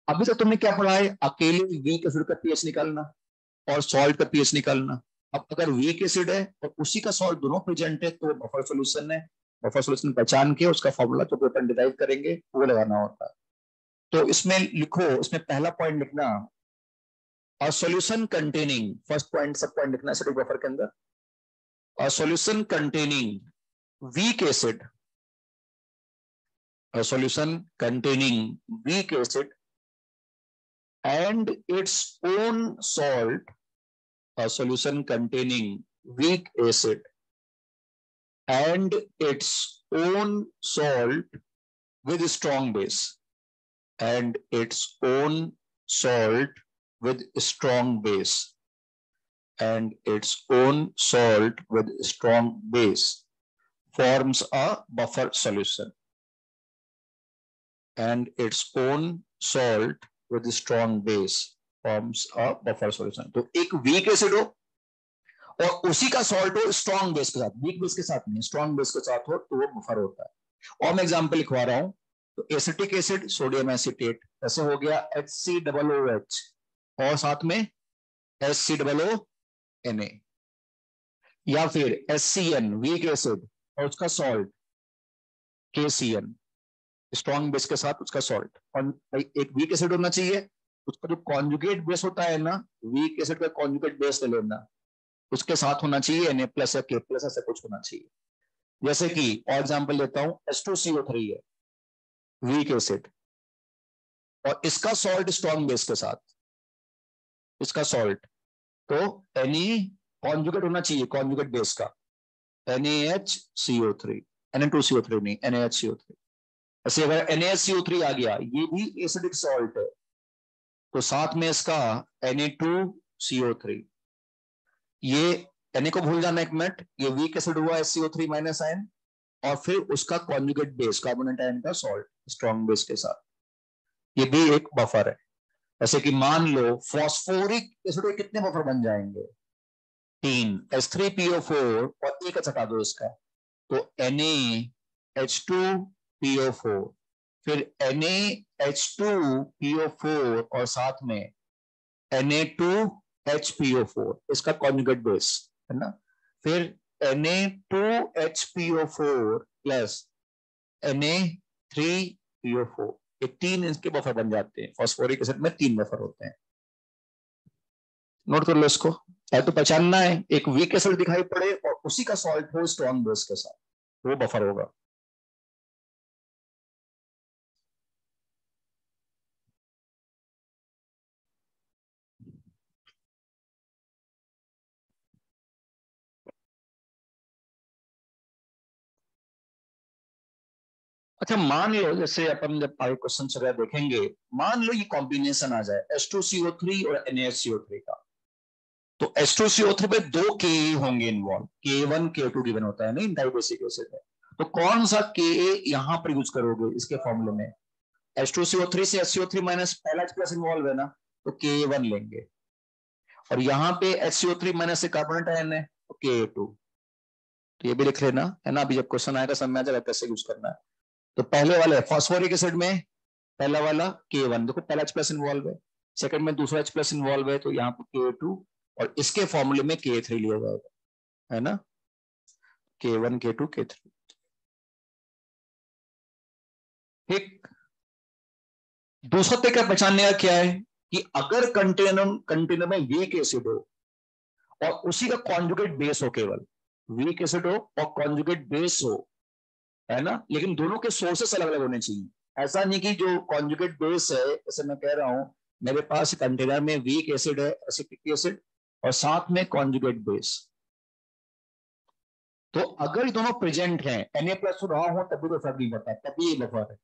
अभी तक तुमने क्या पढ़ा है, अकेले वीक एसिड का पीएच निकालना और सॉल्ट का पीएच निकालना। अब अगर वीक एसिड है और उसी का सॉल्ट दोनों प्रेजेंट है तो बफर सॉल्यूशन है। बफर सॉल्यूशन पहचान के उसका फॉर्मूला जो पेपर डिराइव करेंगे वो लगाना होता है। तो इसमें लिखो, इसमें पहला पॉइंट लिखना, a solution containing, first point सब पॉइंट लिखना एसिडिक बफर के अंदर, a solution containing weak acid, a solution containing weak acid and its own salt, a solution containing weak acid and its own salt with strong base, and its own salt with strong base, and its own salt with strong base forms a buffer solution, and its own salt with strong base forms a buffer solution। तो एक weak acid हो और उसी का सॉल्ट हो स्ट्रॉन्ग बेस के साथ, वीक बेस के साथ नहीं, स्ट्रॉन्ग बेस के साथ हो तो वो बफर होता है। और मैं एग्जांपल लिखवा रहा हूं, तो एसिटिक एसिड सोडियम एसिटेट ऐसे हो गया HCOOH और साथ में HCOONA, या फिर HCN वीक एसिड और उसका सॉल्ट KCN स्ट्रॉन्ग बेस के साथ उसका सॉल्ट। और एक वीक एसिड होना चाहिए, उसका जो कॉन्जुगेट बेस होता है ना, वीक एसिड का कॉन्जुगेट बेस ले लेना, उसके साथ होना चाहिए Na प्लस या K प्लस, ऐसा कुछ होना चाहिए। जैसे कि और एग्जांपल देता हूं, H2CO3 है वीक एसिड और इसका सॉल्ट स्ट्रॉन्ग बेस के साथ, इसका सॉल्ट तो Na कॉन्जुगेट होना चाहिए, कॉन्जुगेट बेस का NaHCO3, Na2CO3 नहीं, NaHCO3। ऐसे अगर NaHCO3 आ गया, ये भी एसिडिक सॉल्ट है, तो साथ में इसका Na2CO3, ये Na को भूल जाना एक मिनट, ये वीक एसिड हुआ HCO3 माइनस आयन और फिर उसका कॉन्जुगेट बेस कार्बोनेट आयन का सॉल्ट स्ट्रॉन्ग बेस के साथ, ये भी एक बफर है। जैसे कि मान लो फॉस्फोरिक एसिड के कितने बफर बन जाएंगे, 3, H3PO4 और एक हटा दो इसका, तो NaH2PO4, फिर NaH2PO4 और साथ में Na2HPO4 इसका कॉन्जुगेट बेस है ना, फिर Na2HPO4 प्लस Na3PO4, ये 3 इसके बफर बन जाते हैं। फॉस्फोरिक एसिड में 3 बफर होते हैं, नोट कर लो इसको। तो पहचानना है, एक वीक एसिड दिखाई पड़े और उसी का सॉल्ट हो स्ट्रॉन्ग बेस के साथ, वो बफर होगा। अच्छा मान लो, जैसे अपन जब आगे क्वेश्चन वगैरह देखेंगे, मान लो ये कॉम्बिनेशन आ जाए H2CO3 और NaHCO3 का, तो H2CO3 पे 2 Ka होंगे इन्वॉल्व, K1 K2 गिवन होता है नहीं डाइबेसिक एसिड है, तो कौन सा Ka यहां पर यूज करोगे इसके फॉर्मूले में? H2CO3 से HCO3 माइनस पहला H प्लस इन्वॉल्व है ना, तो Ka1 लेंगे, और यहाँ पे HCO3 माइनस से कार्बोनेट आयन है तो Ka2, तो ये भी लिख लेना है ना, अभी जब क्वेश्चन आएगा समझ में आ जाएगा कैसे यूज करना है। तो पहले वाले फॉस्फोरिक एसिड में पहला वाला K1, देखो पहला H प्लस इन्वॉल्व है, सेकंड में दूसरा H प्लस इन्वॉल्व है, तो यहाँ पे K2 और इसके फॉर्मूले में K3 लिया जाएगा, है ना, K1 K2 K3। ठीक, दूसरा तरीका पहचानने का क्या है कि अगर कंटेनर में वीक एसिड हो और उसी का कॉन्जुगेट बेस हो, केवल वीक एसिड हो और कॉन्जुगेट बेस हो, है ना, लेकिन दोनों के सोर्सेस अलग अलग होने चाहिए। ऐसा नहीं कि जो कॉन्जुगेट बेस है, जैसे मैं कह रहा हूं मेरे पास कंटेनर में वीक एसिड है एसिटिक एसिड और साथ में कॉन्जुगेट बेस, तो अगर ये दोनों प्रेजेंट हैं, Na प्लस रहा हो तभी तो फर्क नहीं पड़ता, तभी ये बफर है,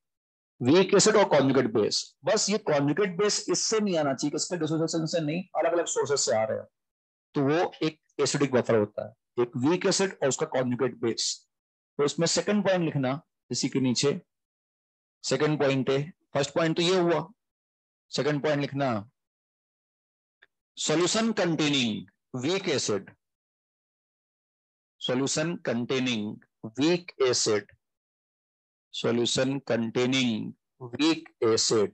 वीक एसिड और कॉन्जुगेट बेस। बस ये कॉन्जुगेट बेस इससे नहीं आना चाहिए, इसके डिसोसिएशन से नहीं, अलग अलग सोर्सेस से आ रहे हैं, तो वो एक एसिडिक बफर होता है, एक वीक एसिड और उसका कॉन्जुगेट बेस। तो इसमें सेकंड पॉइंट लिखना इसी के नीचे, सेकंड पॉइंट है, फर्स्ट पॉइंट तो ये हुआ, सेकंड पॉइंट लिखना solution containing weak acid solution containing weak acid, solution containing weak acid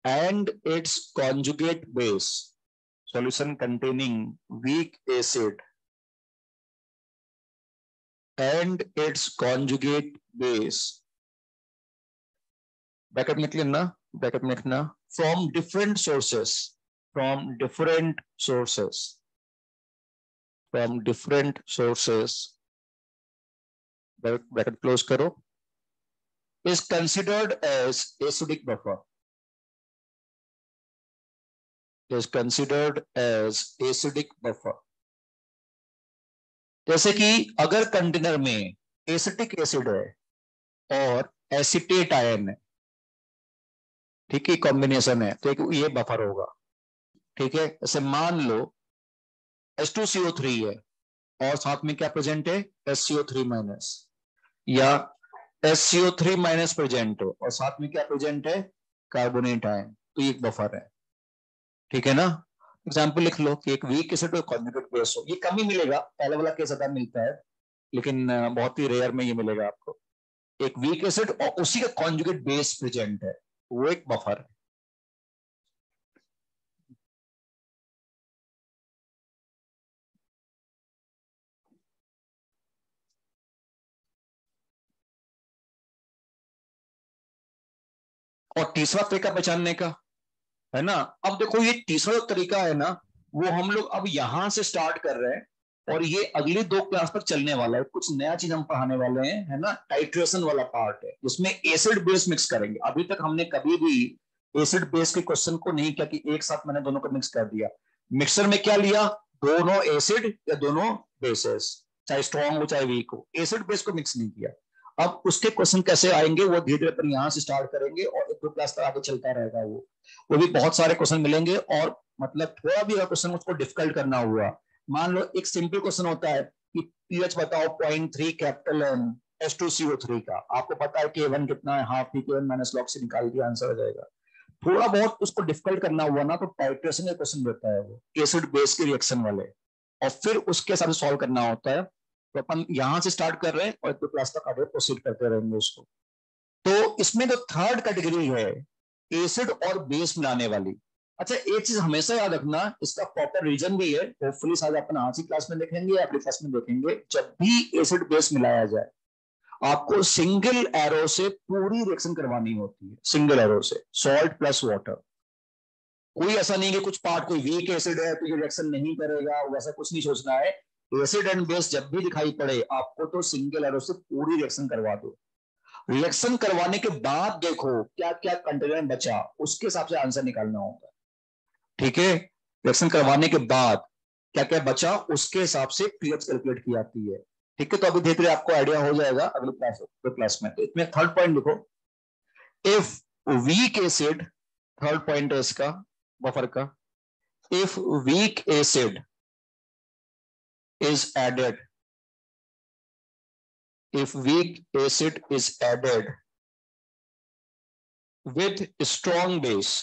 and its conjugate base, solution containing weak acid and its conjugate base, bracket में लिखना, ब्रैकेट में लिखना, from different sources, from different sources, from different sources, bracket close करो, is considered as acidic buffer, is considered as acidic buffer. जैसे कि अगर कंटेनर में एसिटिक एसिड है और एसिटेट आयन है, ठीक है, कॉम्बिनेशन है, तो ये बफर होगा, ठीक है। जैसे मान लो H2CO3 है और साथ में क्या प्रेजेंट है, SCO3 माइनस, या SCO3 माइनस प्रेजेंट है और साथ में क्या प्रेजेंट है, कार्बोनेट आयन, तो ये एक बफर है, ठीक है ना। एग्जाम्पल लिख लो कि एक वीक एसिड और कॉन्जुगेट बेस हो, ये कम ही मिलेगा, पहले वाला केस ज्यादा मिलता है, लेकिन बहुत ही रेयर में ये मिलेगा आपको। एक वीक एसिड और उसी का कॉन्जुगेट बेस प्रेजेंट है, वो एक बफर है। और तीसरा तरीका पहचानने का है ना, अब देखो ये तीसरा तरीका है ना, वो हम लोग अब यहां से स्टार्ट कर रहे हैं और ये अगली 2 क्लास तक चलने वाला है, कुछ नया चीज हम पढ़ाने वाले हैं, है ना, टाइट्रेशन वाला पार्ट है, जिसमें एसिड बेस मिक्स करेंगे। अभी तक हमने कभी भी एसिड बेस के क्वेश्चन को नहीं किया कि एक साथ मैंने दोनों को मिक्स कर दिया। मिक्सर में क्या लिया, दोनों एसिड या दोनों बेसेस, चाहे स्ट्रॉन्ग हो चाहे वीक हो, एसिड बेस को मिक्स नहीं किया। अब उसके क्वेश्चन कैसे आएंगे वो धीरे धीरे यहां से स्टार्ट करेंगे और 1-2 क्लास तक आगे चलता रहेगा। वो भी बहुत सारे क्वेश्चन मिलेंगे, और मतलब थोड़ा भी अगर क्वेश्चन उसको डिफिकल्ट करना हुआ, मान लो एक सिंपल क्वेश्चन होता है कि पीएच बताओ 0.3 कैपिटल एन H2CO3 का, आपको पता है K1 कितना है, हाफ K1 माइनस लॉग से निकाल दिया आंसर आ जाएगा। थोड़ा बहुत उसको डिफिकल्ट करना हुआ ना, तो टाइट्रेशन का क्वेश्चन रहता है वो एसिड बेस के रिएक्शन वाले, और फिर उसके हिसाब से सॉल्व करना होता है। तो अपन यहां से स्टार्ट कर रहे हैं और 2 क्लास तक आगे प्रोसीड करते रहेंगे उसको। तो इसमें जो थर्ड कैटेगरी है एसिड और बेस मिलाने वाली, अच्छा एक चीज हमेशा याद रखना, इसका प्रॉपर रीजन भी है, होपफुली शायद अपन आज ही क्लास में देखेंगे या अगली क्लास में देखेंगे। जब भी एसिड बेस मिलाया जाए आपको सिंगल एरो से पूरी रिएक्शन करवानी होती है, सिंगल एरो से, सॉल्ट प्लस वाटर। कोई ऐसा नहीं कि कुछ पार्ट कोई वीक एसिड है तो ये रिएक्शन नहीं करेगा, वैसा कुछ नहीं सोचना है। एसिड एंड बेस जब भी दिखाई पड़े आपको तो सिंगल एरो से पूरी रिएक्शन करवा दो। रिएक्शन करवाने के बाद देखो क्या क्या कंटेनर बचा, उसके हिसाब से आंसर निकालना होगा, ठीक है। रिएक्शन करवाने के बाद क्या क्या बचा उसके हिसाब से पीएच कैलकुलेट की जाती है, ठीक है। तो अभी धीरे धीरे आपको आइडिया हो जाएगा अगली क्लास में। तो इसमें थर्ड पॉइंट लिखो, if weak acid, third point है इसका बफर का, if weak acid is added, if weak acid is added with strong base,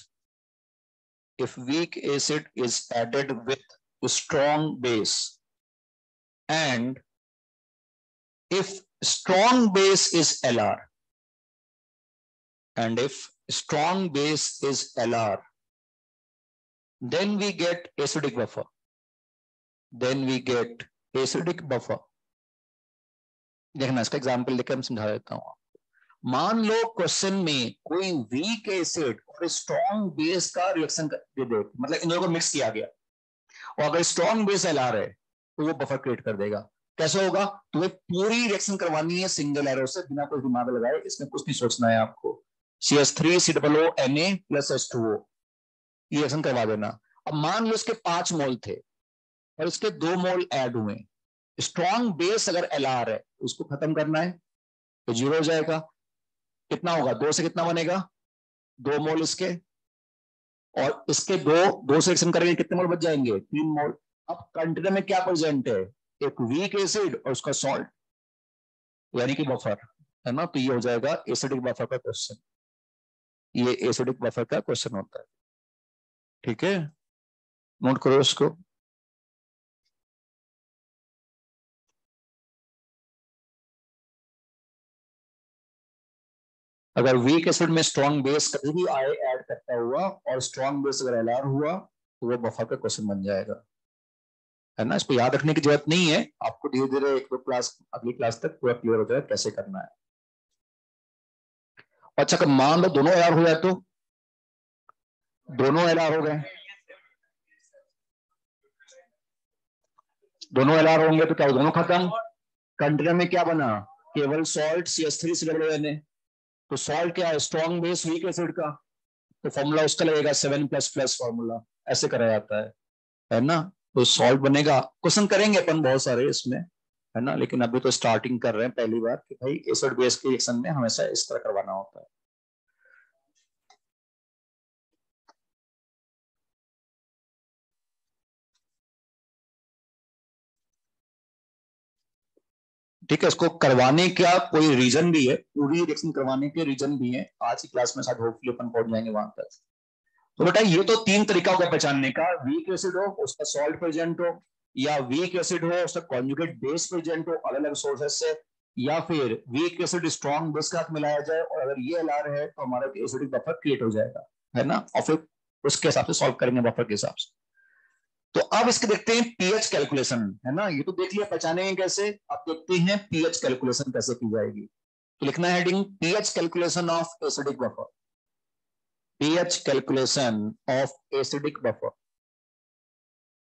if weak acid is added with strong base, and if strong base is LR, and if strong base is LR, then we get acidic buffer, then we get acidic buffer। देखना इसका एग्जाम्पल लेकर हम समझा देता हूं। मान लो क्वेश्चन में कोई वीक एसिड और स्ट्रॉन्ग बेस का रिएक्शन दे दे, मतलब इन दोनों को मिक्स किया गया, और अगर स्ट्रॉन्ग बेस LR है तो वो बफर क्रिएट कर देगा। कैसे होगा, तुम्हें पूरी रिएक्शन करवानी है सिंगल एरो से, बिना कोई दिमाग लगाए, इसमें कुछ नहीं सोचना है आपको। CH3COO Na प्लस H2O ये रिएक्शन करवा देना। अब मान लो इसके 5 मोल थे और इसके 2 मोल ऐड हुए, स्ट्रॉन्ग बेस अगर LR है उसको खत्म करना है तो 0 हो जाएगा। कितना होगा, 2 से कितना बनेगा, 2 मोल इसके, और इसके दो से रिएक्शन करेंगे कितने मोल बच जाएंगे, 3 मोल। अब कंटेनर में क्या प्रेजेंट है, एक वीक एसिड और उसका सॉल्ट, यानी कि बफर, है ना। तो ये हो जाएगा एसिडिक बफर का क्वेश्चन, ये एसिडिक बफर का क्वेश्चन होता है, ठीक है, नोट करो इसको। अगर वीक एसिड में स्ट्रॉन्ग बेस कभी भी आए ऐड करता हुआ और स्ट्रॉन्ग बेस अगर एलआर हुआ तो वो बफर का क्वेश्चन बन जाएगा, है ना। इसको याद रखने की जरूरत नहीं है, आपको धीरे धीरे एक दो क्लास अगली क्लास तक पूरा क्लियर हो जाएगा कैसे करना है। अच्छा, कब मान लो दोनों एलआर हो जाए तो, दोनों एलआर हो गए, दोनों एलआर होंगे तो क्या हो, दोनों खत्म। कंटेनर में क्या बना, केवल सॉल्ट CH3 COOH। तो सॉल्ट क्या है, स्ट्रॉन्ग बेस वीक एसिड का, तो फॉर्मूला उसका लगेगा 7++ फॉर्मूला, ऐसे करा जाता है ना। तो सॉल्ट बनेगा, क्वेश्चन करेंगे अपन बहुत सारे इसमें, है ना, लेकिन अभी तो स्टार्टिंग कर रहे हैं पहली बार कि भाई एसिड बेस के रिएक्शन में हमेशा इस तरह करवाना होता है। ठीक है, इसको करवाने का कोई रीजन भी है, पूरी रिएक्शन करवाने के रीजन भी है, आज की क्लास में शायद होपफुली अपन पहुंच जाएंगे वहां तक। तो बेटा ये तो 3 तरीका होगा पहचानने का, वीक एसिड हो उसका सॉल्ट प्रेजेंट हो, या वीक एसिड हो उसका कॉन्जुगेट बेस प्रेजेंट हो अलग अलग सोर्सेस से, या फिर वीक एसिड स्ट्रॉन्ग बेस के साथ मिलाया जाए और अगर ये एलआर है तो हमारा एसिडिक बफर क्रिएट हो जाएगा, है ना, और फिर उसके हिसाब से सॉल्व करेंगे बफर के हिसाब से। तो अब इसके देखते हैं पीएच कैलकुलेशन, है ना, ये तो देख लिया पहचानेंगे कैसे, अब देखते हैं पीएच कैलकुलेशन कैसे की जाएगी। तो लिखना है heading pH calculation of acidic buffer, pH calculation of acidic buffer,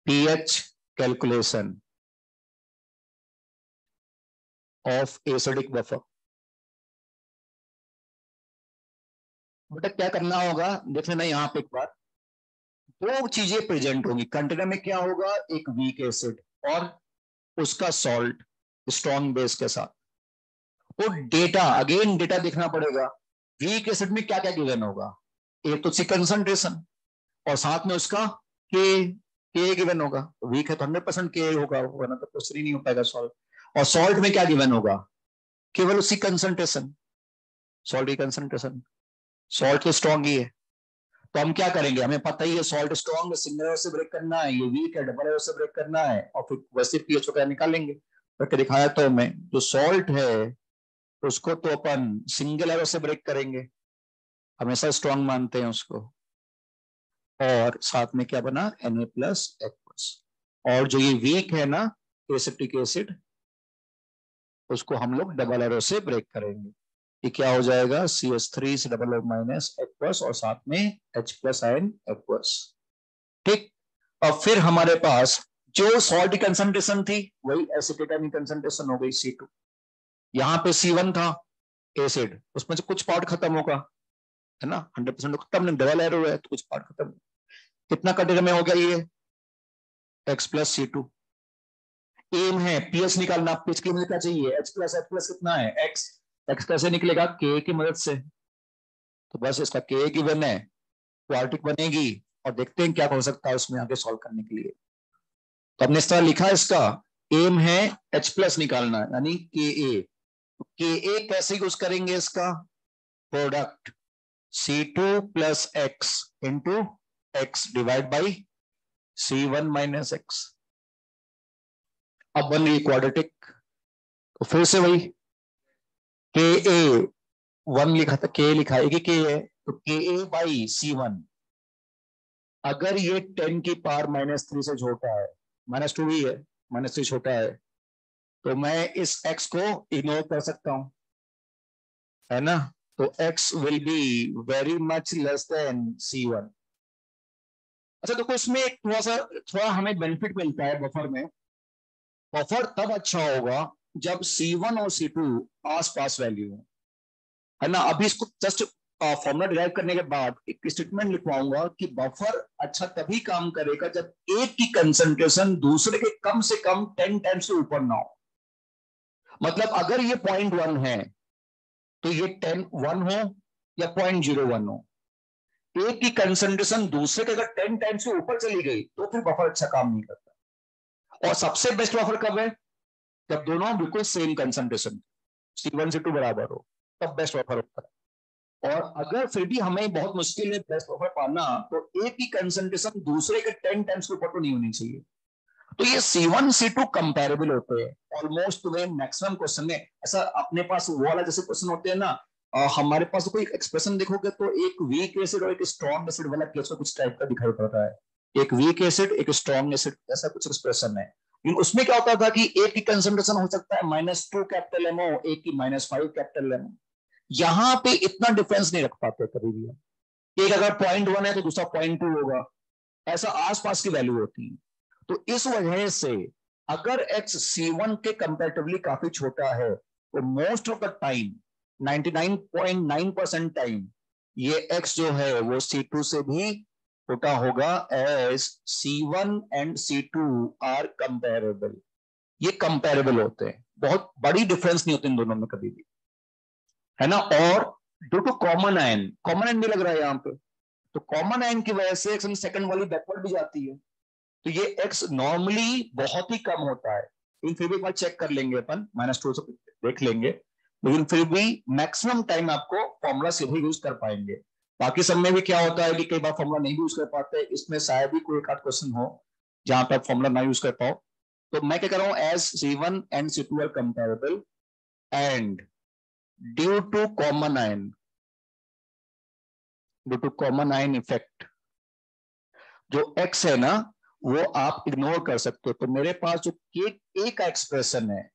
pH calculation of acidic buffer। बेटा क्या करना होगा, देख लेना यहाँ पे एक बार, दो चीजें प्रेजेंट होंगी कंटेनर में, क्या होगा, एक वीक एसिड और उसका सॉल्ट स्ट्रॉन्ग बेस के साथ। तो डेटा, अगेन डेटा देखना पड़ेगा, वीक एसिड में क्या क्या गिवन होगा, एक तो सी कंसंट्रेशन और साथ में उसका के गिवन होगा, वीक है तो 100% के होगा, वरना तो कुछ नहीं हो पाएगा सॉल्ट। और सॉल्ट में क्या गिवन होगा, केवल उसी कंसंट्रेशन, सॉल्ट की कंसंट्रेशन, सॉल्ट तो स्ट्रॉन्ग ही है। तो हम क्या करेंगे, हमें पता ही है सॉल्ट स्ट्रॉन्ग सिंगल एरो से ब्रेक करना है, ये वीक है डबल एरो से ब्रेक करना है, और फिर वैसे पीएच का निकालेंगे करके दिखाया। तो मैं जो सॉल्ट है उसको तो अपन सिंगल एरो से ब्रेक करेंगे, हमेशा स्ट्रॉन्ग मानते हैं उसको, और साथ में क्या बना Na+H+। और जो ये वीक है ना एसिटिक एसिड, उसको हम लोग डबल एरो से ब्रेक करेंगे, ये क्या हो जाएगा CH3 से डबल H+ और साथ में H+ आयन H+। ठीक, और फिर हमारे पास जो सॉल्ट की कंसंट्रेशन थी वही एसिटेट की कंसंट्रेशन हो गई C2। यहाँ पे C1 था एसिड, उसमें से कुछ पार्ट खत्म होगा, है ना, 100% खत्म नहीं, डबल एरो है तो कुछ पार्ट खत्म। कितना कंटेनर में हो गया ये X+C2। एम है पीएच निकालना, पीएच की मुझे क्या चाहिए H+H+ कितना है x कैसे निकलेगा, के की मदद से। तो बस इसका के गिवन है, क्वाड्रेटिक बनेगी और देखते हैं क्या हो सकता है उसमें आगे सॉल्व करने के लिए। तो हमने इस तरह लिखा, इसका एम है H+ निकालना यानी के ए। के ए कैसे यूज करेंगे, इसका product C2 + x into x divide by C1 - x। अब बन रही क्वाड्रेटिक, तो फिर से वही के ए 1 लिखा था, के लिखा है के है, तो के ए बाई C1। अगर ये 10⁻³ से छोटा है, -2 भी है, -3 छोटा है, तो मैं इस x को इग्नोर कर सकता हूं, है ना। तो x will be very much less than C1। अच्छा देखो, इसमें थोड़ा हमें बेनिफिट मिलता है बफर में। बफर तब अच्छा होगा जब C1 और C2 आसपास वैल्यू हो, है ना। अभी इसको जस्ट फॉर्मूला डिराइव करने के बाद एक स्टेटमेंट लिखवाऊंगा कि बफर अच्छा तभी काम करेगा जब एक की कंसंट्रेशन दूसरे के कम से कम 10 टाइम्स से ऊपर ना हो। मतलब अगर ये 0.1 है तो ये 1 हो या 0.01 हो, एक की कंसंट्रेशन दूसरे के अगर 10 टाइम्स से ऊपर चली गई तो फिर बफर अच्छा काम नहीं करता। और सबसे बेस्ट बफर कब है, जब दोनों बिल्कुल सेम कंसंट्रेशन C1 C2 बराबर हो, तब बेस्ट बफर होता है। और अगर फिर भी हमें बहुत मुश्किल है बेस्ट बफर पाना, तो एक की कंसंट्रेशन दूसरे के 10 टाइम्स के ऊपर तो नहीं होनी चाहिए। तो ये C1 C2 कंपेरेबल होते हैं ऑलमोस्ट। तुम्हें मैक्सिमम क्वेश्चन में ऐसा अपने पास वो वाला जैसे क्वेश्चन होते हैं ना हमारे पास कोई एक्सप्रेशन देखोगे तो एक वीक एसिड और एक स्ट्रॉन्ग एसिड वाला केस कुछ टाइप का दिखाई पड़ रहा है। एक वीक एसिड एक स्ट्रॉन्ग एसिड ऐसा कुछ एक्सप्रेशन है। लेकिन उसमें क्या होता था कि एक की कंसंट्रेशन हो सकता है -2 कैपिटल एमओ, एक की -5 कैपिटल एमओ। यहाँ पे इतना डिफरेंस नहीं रख पाते कभी भी। एक अगर 0.1 है तो दूसरा 0.2 होगा, ऐसा आसपास की वैल्यू होती है। तो इस वजह से अगर x C1 के कंपेरेटिवली काफी छोटा है तो most of the time 99.9% time ये x जो है वो C2 से भी छोटा होगा, as C1 and C2 are comparable. ये कंपेरेबल होते हैं, बहुत बड़ी डिफरेंस नहीं होती इन दोनों में कभी भी, है ना। और ड्यू टू कॉमन आयन भी लग रहा है यहाँ पे, तो कॉमन आयन की वजह से सेकंड वाली बैकवर्ड भी जाती है। तो ये x नॉर्मली बहुत ही कम होता है, लेकिन फिर भी एक बार चेक कर लेंगे अपन, -2 से देख लेंगे। लेकिन फिर भी मैक्सिमम टाइम आपको फॉर्मूला सीधे यूज कर पाएंगे। बाकी सब में भी क्या होता है कि कई बार फॉर्मूला नहीं यूज कर पाते, इसमें शायद ही कोई एक आध क्वेश्चन हो जहां पे आप फॉर्मूला ना यूज कर पाओ। तो मैं क्या कर रहा हूं, as C1 and C2 are comparable and due to common ion effect, जो x है ना वो आप इग्नोर कर सकते हो। तो मेरे पास जो k का एक्सप्रेशन है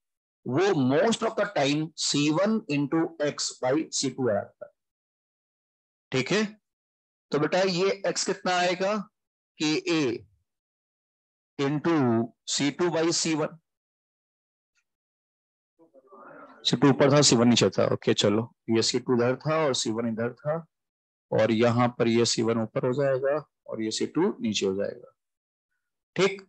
वो most of the time C1 into x by C2 आता है। ठीक है, तो बेटा ये x कितना आएगा, Ka into C2 by C1। C2 ऊपर था C1 नीचे था, ओके चलो, ये C2 इधर था और C1 इधर था, और यहां पर ये C1 ऊपर हो जाएगा और ये C2 नीचे हो जाएगा। ठीक।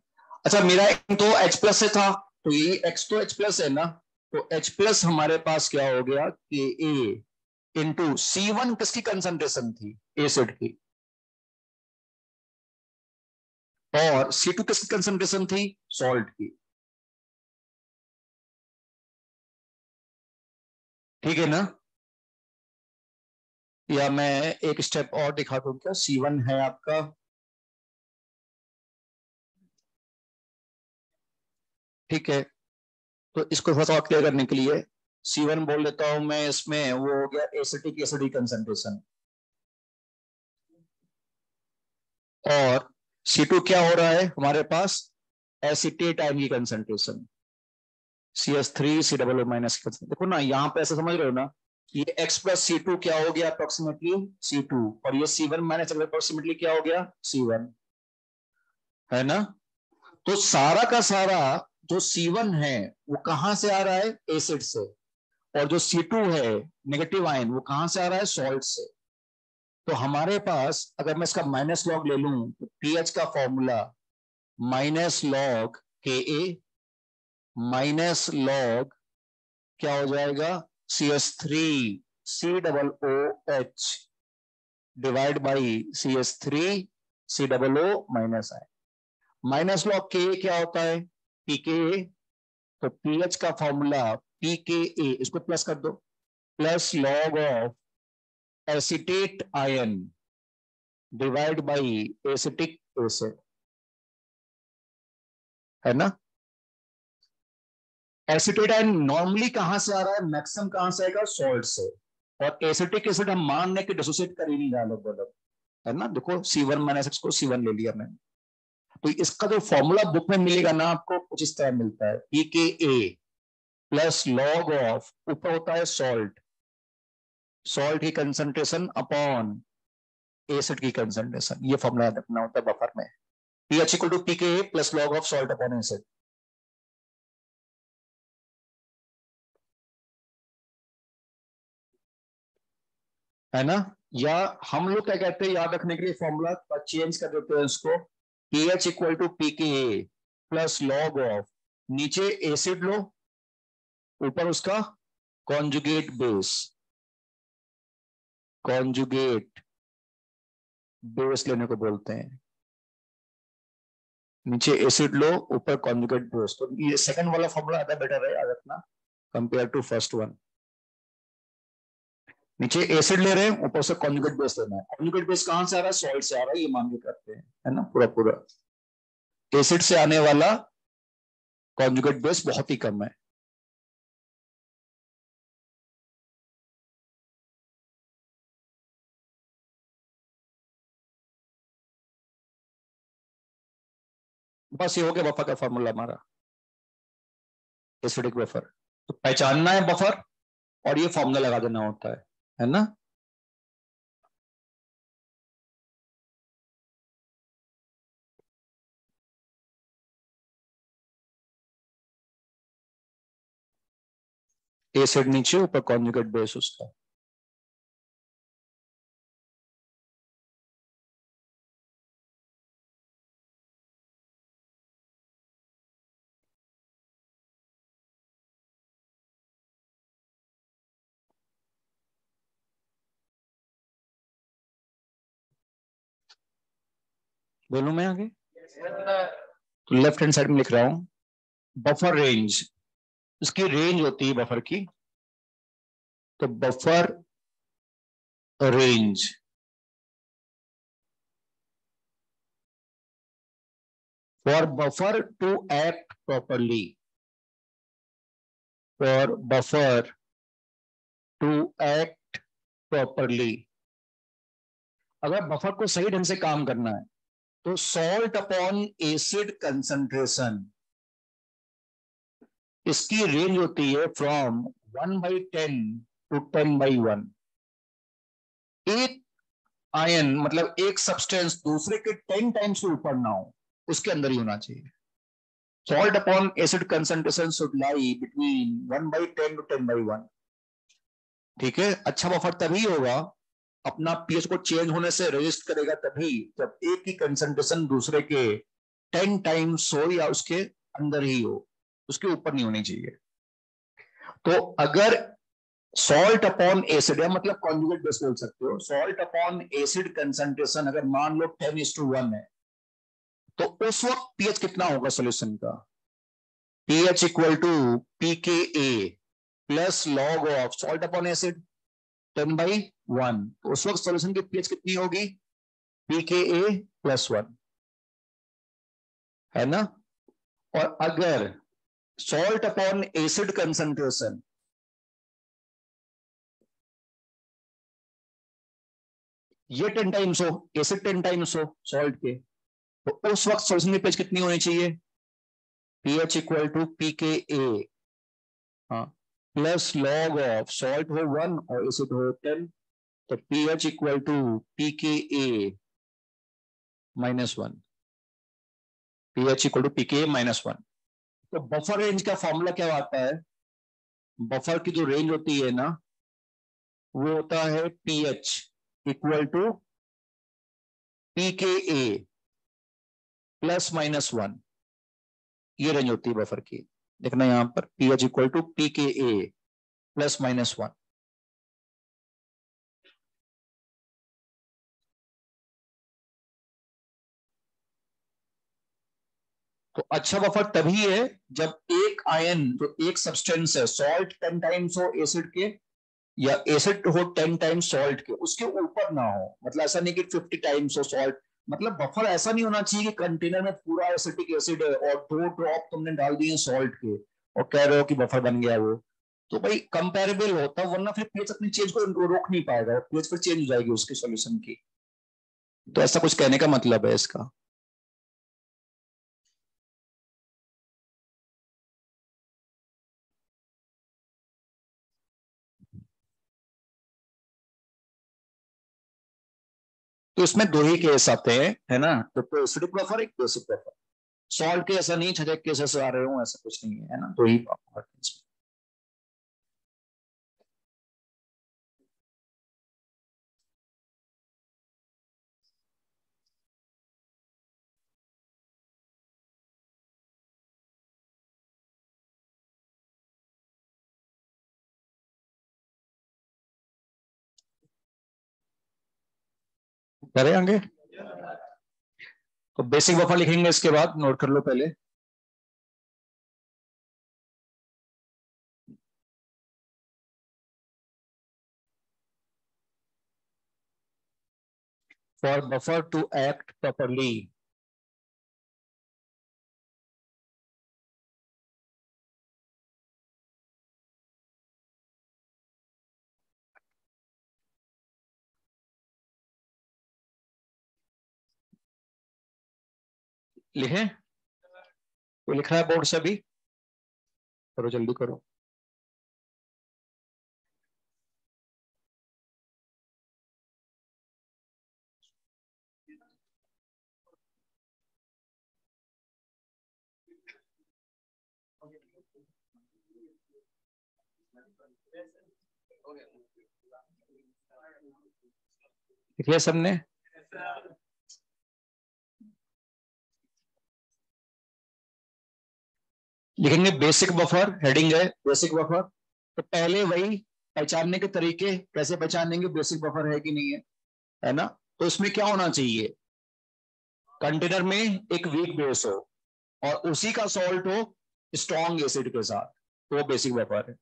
अच्छा, मेरा तो H प्लस से था, तो ये x तो H प्लस है ना, तो H प्लस हमारे पास क्या हो गया, Ka इंटू C1 किसकी कंसंट्रेशन थी, एसिड की, और C2 किसकी कंसंट्रेशन थी, सॉल्ट की। ठीक है ना, या मैं एक स्टेप और दिखा दूं क्या, C1 है आपका, ठीक है, तो इसको थोड़ा सा क्लियर करने के लिए C1 बोल देता हूं मैं, इसमें वो हो गया एसिटिक एसिड कंसंट्रेशन, और C2 क्या हो रहा है हमारे पास, एसिटेट आयन की कंसंट्रेशन, CH3 C+O- देखो ना यहाँ पे ऐसा समझ रहे हो ना, ये x प्लस C2 क्या हो गया, अप्रोक्सीमेटली C2, और ये C1 माइनस अप्रोक्सीमेटली क्या हो गया, C1, है ना। तो सारा का सारा जो C1 है वो कहां से आ रहा है, एसिड से, और जो C2 है नेगेटिव आयन वो कहां से आ रहा है, सॉल्ट से। तो हमारे पास अगर मैं इसका माइनस लॉग ले लूं तो pH का formula -log Ka minus log क्या हो जाएगा, CH3COOH divide by CH3COO minus आए, माइनस लॉग के क्या होता है, pKa। तो pH का फॉर्मूला pKa, इसको प्लस कर दो, plus log of acetate ion divide by acetic acid, है ना। एसिटेट आयन नॉर्मली कहां से आ रहा है, मैक्सिमम कहां से आएगा, सॉल्ट से, और एसिटिक एसिड हम मान लें कि डिसोसिएट कर ही नहीं रहा लोग, है ना। देखो C1 - x को C1 ले लिया मैंने, तो इसका जो फॉर्मूला बुक में मिलेगा ना आपको कुछ इस तरह मिलता है, pKa प्लस लॉग ऑफ, ऊपर होता है सॉल्ट, सॉल्ट की कंसंट्रेशन अपॉन एसिड की कंसंट्रेशन, ये फॉर्मूला रखना होता है बफर में, pH equal to pKa plus log of salt upon acid, है ना। या हम लोग क्या कहते हैं, याद रखने के लिए फॉर्मूला चेंज कर देते हैं इसको, pH equal to pKa plus log of, नीचे एसिड लो, ऊपर उसका कॉन्जुगेट बेस, कॉन्जुगेट बेस लेने को बोलते हैं, नीचे एसिड लो ऊपर कॉन्जुगेट बेस। तो ये सेकंड वाला फॉर्मूला ज्यादा बेटर है याद रखना कंपेयर टू फर्स्ट वन। नीचे एसिड ले रहे हैं, ऊपर से कॉन्जुगेट बेस लेना है, कॉन्जुगेट बेस कहां से आ रहा है, सॉल्ट से आ रहा है, ये मान के करते हैं, है ना, पूरा पूरा एसिड से आने वाला कॉन्जुगेट बेस बहुत ही कम है। बस ये हो गया बफर का फॉर्मूला हमारा, एसिडिक बफर। तो पहचानना है बफर और ये फॉर्मूला लगा देना होता है ना। एसिड नीचे, ऊपर कॉन्जुगेट बेस उसका। बोलूं मैं आगे? तो लेफ्ट हैंड साइड में लिख रहा हूं बफर रेंज, इसकी रेंज होती है बफर की। तो buffer range for buffer to act properly, for buffer to act properly, अगर बफर को सही ढंग से काम करना है तो सॉल्ट अपॉन एसिड कंसंट्रेशन, इसकी रेंज होती है फ्रॉम 1/10 टू 10/1। एक आयन मतलब एक सब्सटेंस दूसरे के 10 टाइम्स से ऊपर ना हो, उसके अंदर ही होना चाहिए। Salt upon acid concentration should lie between 1/10 to 10/1। ठीक है। अच्छा बफर तभी होगा, अपना पीएच को चेंज होने से रेजिस्ट करेगा तभी, जब एक ही कंसंट्रेशन दूसरे के 10 टाइम्स हो या उसके अंदर ही हो, उसके ऊपर नहीं होनी चाहिए। तो अगर सॉल्ट अपॉन एसिड या मतलब कॉन्जुगेट बेस बोल सकते हो, सॉल्ट अपॉन एसिड कंसंट्रेशन अगर मान लो 10:1 है, तो उस वक्त पीएच कितना होगा सॉल्यूशन का? PH equal to P K A plus log of salt upon acid 10/1। तो उस वक्त सॉल्यूशन की पीएच कितनी होगी? पी के ए +1, है ना। और अगर सॉल्ट अपॉन एसिड कंसंट्रेशन ये 10 टाइम्स हो, एसिड 10 टाइम्स हो सॉल्ट के, तो उस वक्त सॉल्यूशन की पीएच कितनी होनी चाहिए? PH equal to P K ए, हाँ, प्लस लॉग ऑफ सॉल्ट हो 1 और एसिड हो 10, तो pH equal to P K A -1, pH equal to P K ए -1। तो बफर रेंज का फॉर्मूला क्या आता है? बफर की जो रेंज होती है ना, वो होता है pH equal to P K ए +-1, ये रेंज होती है बफर की। देखना यहां पर pH equal to P K ए +-1। तो अच्छा बफर तभी है जब एक आयन, जो एक सब्सटेंस है, सॉल्ट 10 टाइम्स हो एसिड के या एसिड हो 10 टाइम्स सॉल्ट के, उसके ऊपर ना हो। मतलब ऐसा नहीं कि 50 टाइम्स हो सॉल्ट। मतलब बफर ऐसा नहीं होना चाहिए कि कंटेनर में पूरा एसिटिक एसिड है और 2 ड्रॉप तुमने डाल दिए सॉल्ट के और कह रहे हो कि बफर बन गया वो। तो भाई कंपेरेबल होता, वरना फिर पीएच अपनी चेंज को रोक नहीं पाएगा, पीएच फिर चेंज हो जाएगी उसके सॉल्यूशन की। तो ऐसा कुछ कहने का मतलब है इसका। तो इसमें दो ही केस आते हैं, है ना। तो एसिडिक बफर, एक बेसिक बफर। सॉल्ट के ऐसा नहीं 6 केसेस आ रहे हो, ऐसा कुछ नहीं है ना, दो ही बफर है इसमें। करें आगे। तो बेसिक बफर लिखेंगे, इसके बाद नोट कर लो पहले। For buffer to act properly, लिखें। कोई लिख रहा है बोर्ड से अभी? करो जल्दी करो। लिखिए सबने। लिखेंगे बेसिक बफर, हेडिंग है बेसिक बफर। तो पहले वही पहचानने के तरीके, कैसे पहचानेंगे बेसिक बफर है कि नहीं है ना? तो इसमें क्या होना चाहिए, कंटेनर में एक वीक बेस हो और उसी का सॉल्ट हो स्ट्रॉन्ग एसिड के साथ, तो वो बेसिक बफर है।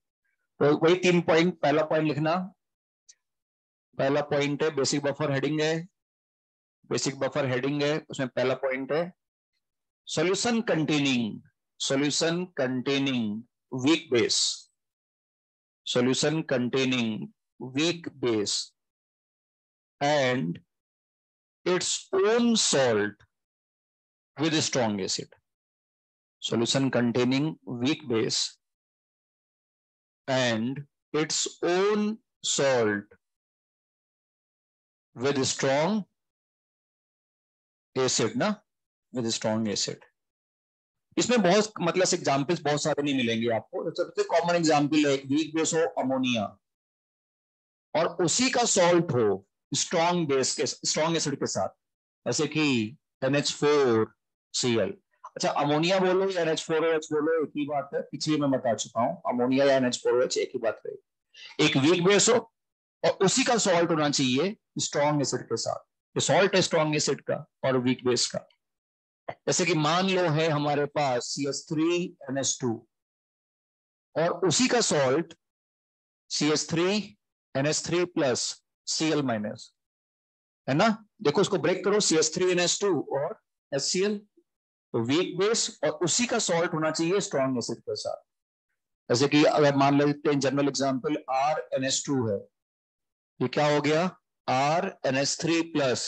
तो वही 3 पॉइंट, पहला पॉइंट लिखना। पहला पॉइंट है बेसिक बफर हेडिंग है, बेसिक बफर हेडिंग है, उसमें पहला पॉइंट है solution containing, solution containing weak base, solution containing weak base and its own salt with strong acid. Solution containing weak base and its own salt with strong acid ना, with strong acid. इसमें बहुत मतलब एग्जाम्पल्स बहुत सारे नहीं मिलेंगे आपको। सबसे कॉमन एग्जाम्पल है, एक वीक बेस हो अमोनिया और उसी का सॉल्ट हो स्ट्रॉन्ग बेस के, स्ट्रॉन्ग एसिड के साथ, जैसे कि NH4Cl। अच्छा, अमोनिया बोलो या NH4OH बोलो एक ही बात है, पिछले में बता चुका हूं, अमोनिया या NH4OH एक ही बात है। एक वीक बेस हो और उसी का सॉल्ट होना चाहिए स्ट्रॉन्ग एसिड के साथ। ये सॉल्ट है स्ट्रॉन्ग एसिड का और वीक बेस का। जैसे कि मान लो है हमारे पास CH3NH2 और उसी का salt CH3NH3 plus Cl minus, है ना? देखो उसको ब्रेक करो, CH3NH2 और HCl, तो वीक बेस और उसी का सॉल्ट होना चाहिए स्ट्रॉन्ग एसिड के साथ। जैसे कि अगर मान लेते हैं जनरल एग्जांपल RNH2 है, ये क्या हो गया RNH3 प्लस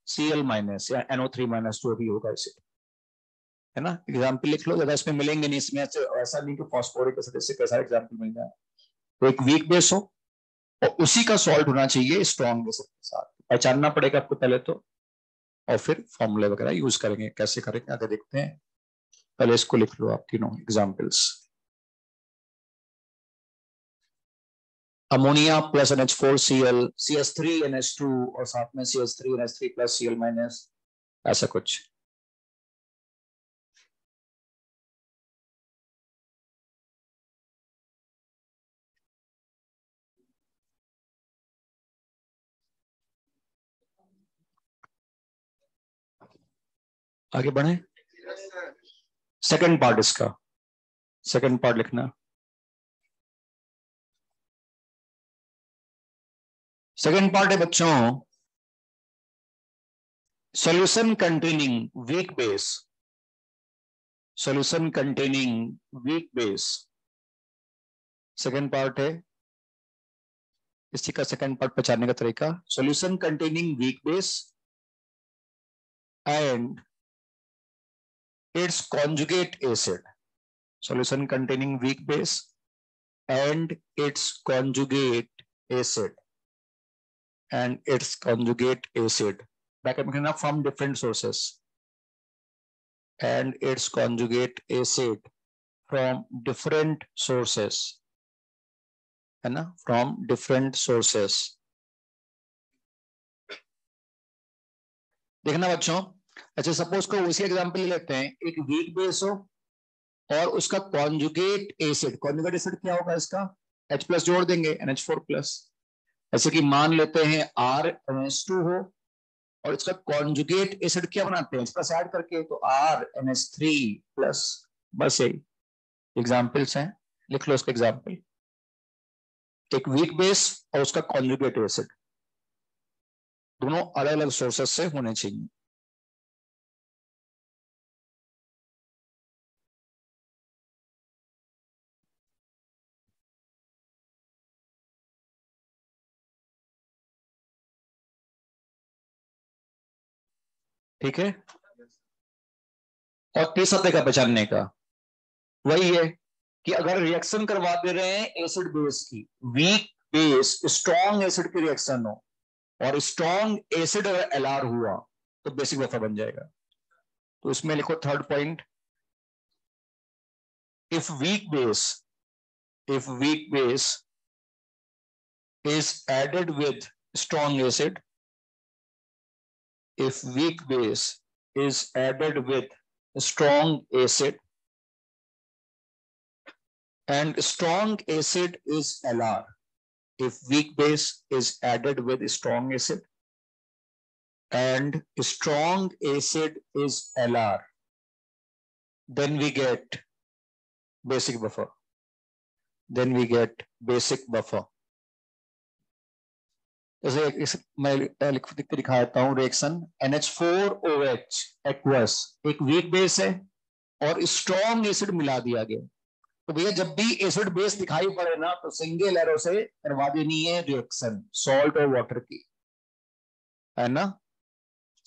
Cl माइनस या NO3 माइनस जो भी होगा एसिड, है ना? एग्जाम्पल लिख लो, ज्यादा इसमें मिलेंगे नहीं, इसमें ऐसा नहीं कि फॉस्फोरिक एसिड से कैसा एग्जाम्पल मिल जाए। तो एक वीक बेस हो और उसी का सॉल्ट होना चाहिए स्ट्रॉन्ग एसिड के साथ, पहचानना पड़ेगा आपको पहले तो, और फिर फॉर्मूले वगैरह यूज करेंगे। कैसे करेंगे आगे देखते हैं, पहले इसको लिख लो आप तीनों examples. Ammonia plus NH4Cl, CH3NH2 और साथ में CH3NH3 प्लस Cl माइनस, ऐसा कुछ। आगे बढ़े, सेकंड पार्ट इसका, सेकंड पार्ट लिखना। सेकंड पार्ट है बच्चों, solution containing weak base, solution containing weak base second part है। इसी का सेकंड पार्ट पहचानने का तरीका, solution containing weak base and it's conjugate acid, solution containing weak base and its conjugate acid, and its conjugate acid bracket में कहना from different sources, and its conjugate acid from different sources, है ना, from different sources। देखना बच्चों, अच्छा सपोज को उसी एग्जांपल लेते हैं, एक वीक बेस हो और उसका कॉन्जुगेट एसिड, कॉन्जुगेट एसिड क्या होगा इसका, H प्लस जोड़ देंगे NH4 प्लस। ऐसे कि मान लेते हैं RNH2 हो और इसका कॉन्जुगेट एसिड क्या बनाते हैं, इसका ऐड करके, तो RNH3 प्लस, बस यही एग्जाम्पल्स हैं, लिख लो इसका एग्जाम्पल। एक वीक बेस और उसका कॉन्जुगेट एसिड, दोनों अलग अलग सोर्सेस से होने चाहिए। ठीक है, और तीसरा तरीका पहचानने का वही है कि अगर रिएक्शन करवा दे रहे हैं एसिड बेस की, वीक बेस स्ट्रॉन्ग एसिड की रिएक्शन हो और स्ट्रॉन्ग एसिड अगर एलआर हुआ तो बेसिक बफर बन जाएगा। तो इसमें लिखो third point, if weak base is added with strong acid, if weak base is added with strong acid and strong acid is LR, if weak base is added with strong acid and strong acid is LR, then we get basic buffer. Then we get basic buffer. जैसे मैं लिख के दिखाता हूँ रिएक्शन NH4OH एक्वस एक वीक बेस है और स्ट्रॉन्ग एसिड मिला दिया गया। तो भैया जब भी एसिड बेस दिखाई पड़े ना तो सिंगल एरो से करवा देनी है रिएक्शन सॉल्ट और वाटर की, है ना,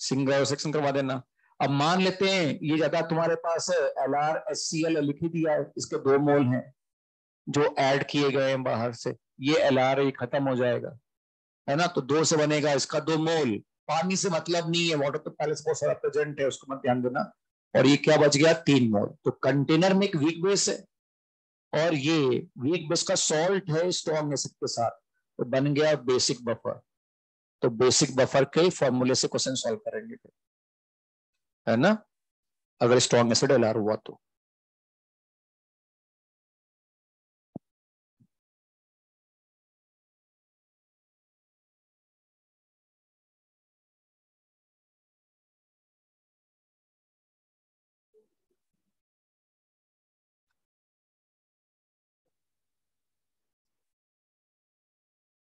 सिंगल एरो सेक्शन करवा देना। अब मान लेते हैं ये ज्यादा तुम्हारे पास है LrHCl लिख ही दिया है, इसके 2 मोल हैं जो ऐड किए गए हैं बाहर से, ये LR ये खत्म हो जाएगा, है ना, तो 2 से बनेगा इसका 2 मोल। पानी से मतलब नहीं है, वाटर तो पहले से बहुत सारा प्रेजेंट है, उसको मत ध्यान देना। और ये क्या बच गया 3 मोल। तो कंटेनर में एक वीक बेस है और ये वीक बेस का सॉल्ट है स्ट्रॉन्ग एसिड के साथ, तो बन गया बेसिक बफर। तो बेसिक बफर के फॉर्मूले से क्वेश्चन सॉल्व करेंगे फिर, है ना, अगर स्ट्रॉन्ग एसिड एलआर हुआ तो।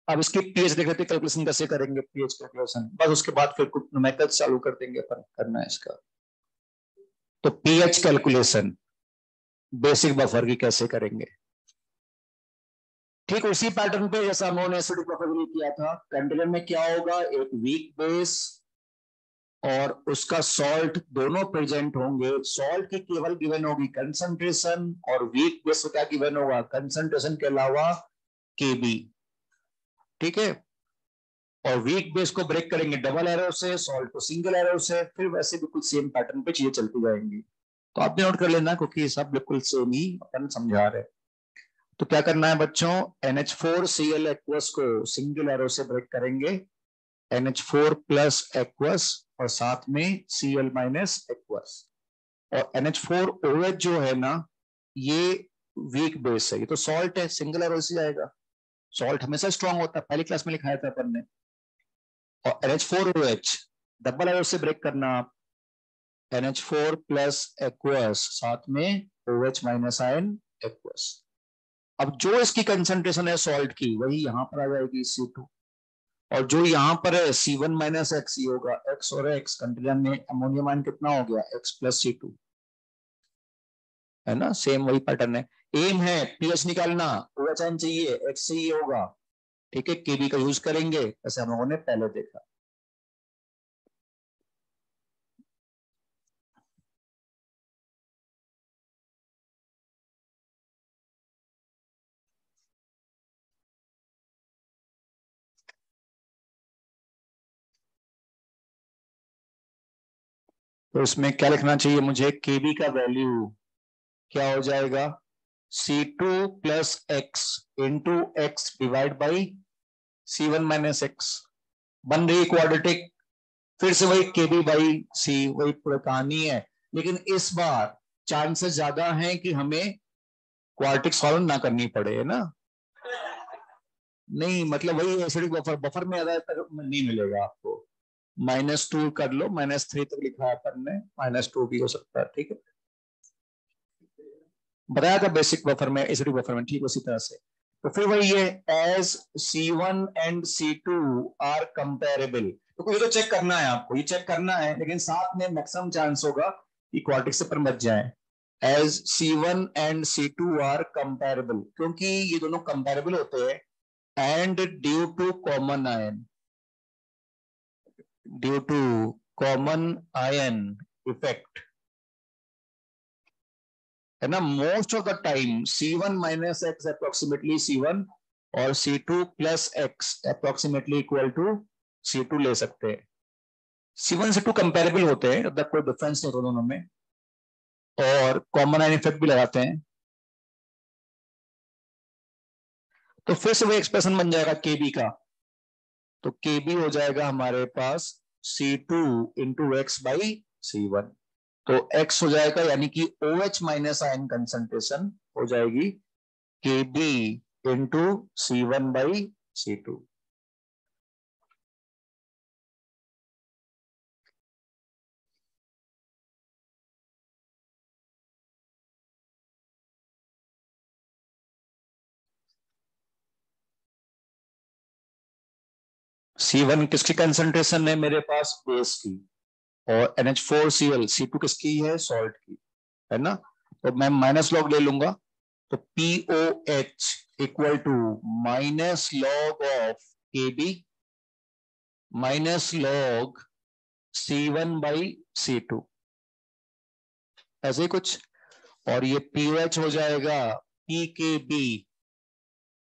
अब इसकी पीएच देख लेते कैलकुलेशन कैसे करेंगे, पीएच कैलकुलेशन बस उसके बाद फिर कुछ न्यूमेरिकल्स चालू कर देंगे, पर करना है इसका। तो पीएच कैलकुलेशन बेसिक बफर की कैसे करेंगे, ठीक उसी पैटर्न पे जैसा हमने एसिडिक बफर के लिए किया था। कंटेनर में क्या होगा, एक वीक बेस और उसका सॉल्ट दोनों प्रेजेंट होंगे। सॉल्ट की केवल गिवन होगी कंसंट्रेशन और वीक बेस को क्या गिवन होगा, कंसंट्रेशन के अलावा केबी, ठीक है। और वीक बेस को ब्रेक करेंगे डबल एरो से, सॉल्ट को सिंगल एरो से, फिर वैसे बिल्कुल सेम पैटर्न पे चीजें चलती जाएंगी। तो आप भी नोट कर लेना क्योंकि सब बिल्कुल सेम ही अपन समझा रहे हैं। तो क्या करना है बच्चों, NH4Cl एक्वस को सिंगल एरो से ब्रेक करेंगे, NH4 प्लस एक्वस और साथ में Cl माइनस एक्वस। और NH4OH जो है ना ये वीक बेस है, ये तो सॉल्ट है, सिंगल एरो से जाएगा। सॉल्ट हमेशा स्ट्रांग होता है, पहली क्लास में लिखाया था अपन ने। और NH4OH डबल एरो से ब्रेक करना आप, NH4 प्लस एक्वस साथ में OH माइनस आयन एक्वस। अब जो इसकी कंसंट्रेशन है सॉल्ट की वही यहां पर आ जाएगी C2, और जो यहां पर है C1 माइनस एक्स ही होगा, एक्स और एक्स कंटेनर में अमोनियम आयन कितना हो गया x प्लस C2, है ना, सेम वही पैटर्न है। एम है पीएच निकालना, OH आयन चाहिए x से ही होगा, ठीक है, केबी का यूज करेंगे जैसे हम लोगों ने पहले देखा। तो इसमें क्या लिखना चाहिए मुझे, केबी का वैल्यू क्या हो जाएगा, C2 plus x into x divide by C1 minus x. बन रही क्वाड्रेटिक, फिर से वही केबी बाई सी, वही पूरी कहानी है। लेकिन इस बार चांसेस ज्यादा हैं कि हमें क्वाड्रेटिक सॉल्व ना करनी पड़े, है ना। नहीं मतलब वही एसिडिक बफर, बफर में ज्यादा तक नहीं मिलेगा आपको। -2 कर लो, -3 तक लिखा है अपन ने, -2 भी हो सकता है, ठीक है, बताया था बेसिक बफर में एसिडिक बफर में, ठीक उसी तरह से। तो फिर वही है, as C1 and C2 are comparable. तो ये तो चेक करना है आपको, ये चेक करना है, लेकिन साथ में मैक्सिमम चांस होगा कि क्वाड्रेटिक से पर बच जाए। As C1 and C2 are comparable, क्योंकि ये दोनों कंपेरेबल होते हैं, and due to common ion, due to common ion effect, है ना, most of the time C1 minus x approximately C1 और C2 plus x approximately equal to C2 ले सकते हैं। C1 C2 कंपेरेबल होते हैं, मतलब कोई डिफरेंस नहीं होता दोनों में, और कॉमन आइन इफेक्ट भी लगाते हैं। तो फिर से वो एक्सप्रेशन बन जाएगा KB का, तो KB हो जाएगा हमारे पास C2 into x by C1। तो X हो जाएगा, यानी कि OH माइनस आयन कंसंट्रेशन हो जाएगी KB into C1 by C2। C1 किसकी कंसंट्रेशन है मेरे पास, बेस की, और NH4Cl C2 किसकी है, सॉल्ट की, है ना। तो मैं माइनस लॉग ले लूंगा, तो POH equal to minus log of KB minus log C1 by C2, ऐसे ही कुछ। और ये POH हो जाएगा PKB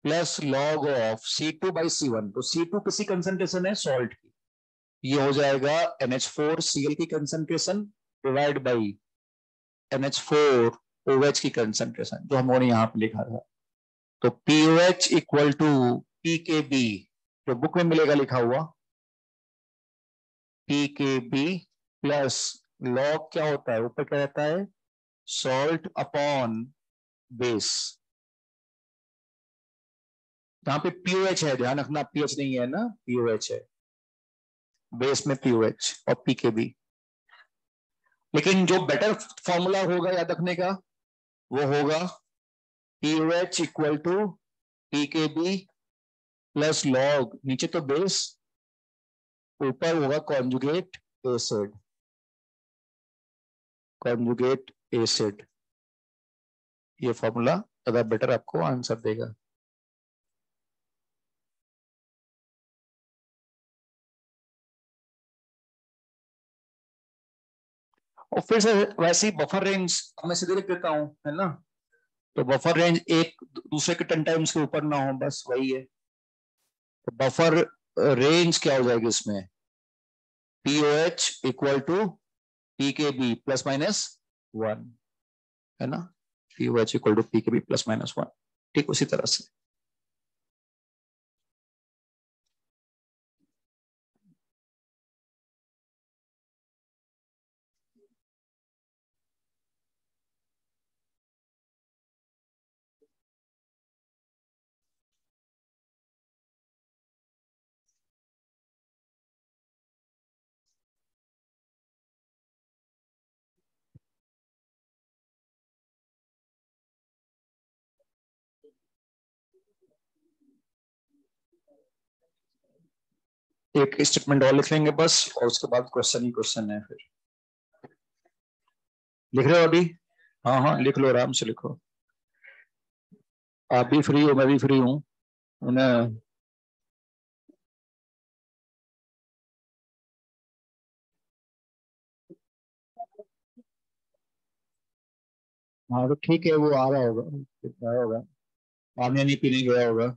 plus log of C2 by C1। तो C2 किसी कंसंट्रेशन है, सॉल्ट की, ये हो जाएगा NH4Cl की कंसंट्रेशन डिवाइड बाई NH4OH की कंसंट्रेशन, जो हमने यहाँ पे लिखा था। तो POH इक्वल टू PKB, जो बुक में मिलेगा लिखा हुआ, PKB प्लस लॉग क्या होता है, ऊपर क्या रहता है, सॉल्ट अपॉन बेस। यहाँ पे POH है, ध्यान रखना, पीएच नहीं है ना, POH है, बेस में POH और PKB। लेकिन जो बेटर फॉर्मूला होगा याद रखने का, वो होगा POH equal to PKB plus log, नीचे तो बेस, ऊपर होगा कॉन्जुगेट एसिड, कॉन्जुगेट एसिड। ये फॉर्मूला ज्यादा बेटर आपको आंसर देगा। और फिर से वैसे ही बफर रेंज मैं सीधे लिख देता हूं, है ना। तो बफर रेंज एक दूसरे के 10 टाइम्स के ऊपर ना हो, बस वही है। तो बफर रेंज क्या हो जाएगी इसमें, POH equal to PKB plus minus 1, है ना। POH equal to PKB plus minus 1, ठीक उसी तरह से। एक स्टेटमेंट और लिख लेंगे बस, और उसके बाद क्वेश्चन ही क्वेश्चन है फिर। लिख रहे हो अभी, हाँ हाँ लिख लो, आराम से लिखो। आप भी फ्री हो, मैं भी फ्री हूँ, उन्हें। हाँ तो ठीक है, वो आ रहा होगा, आया होगा, पानी नहीं पीने गया होगा।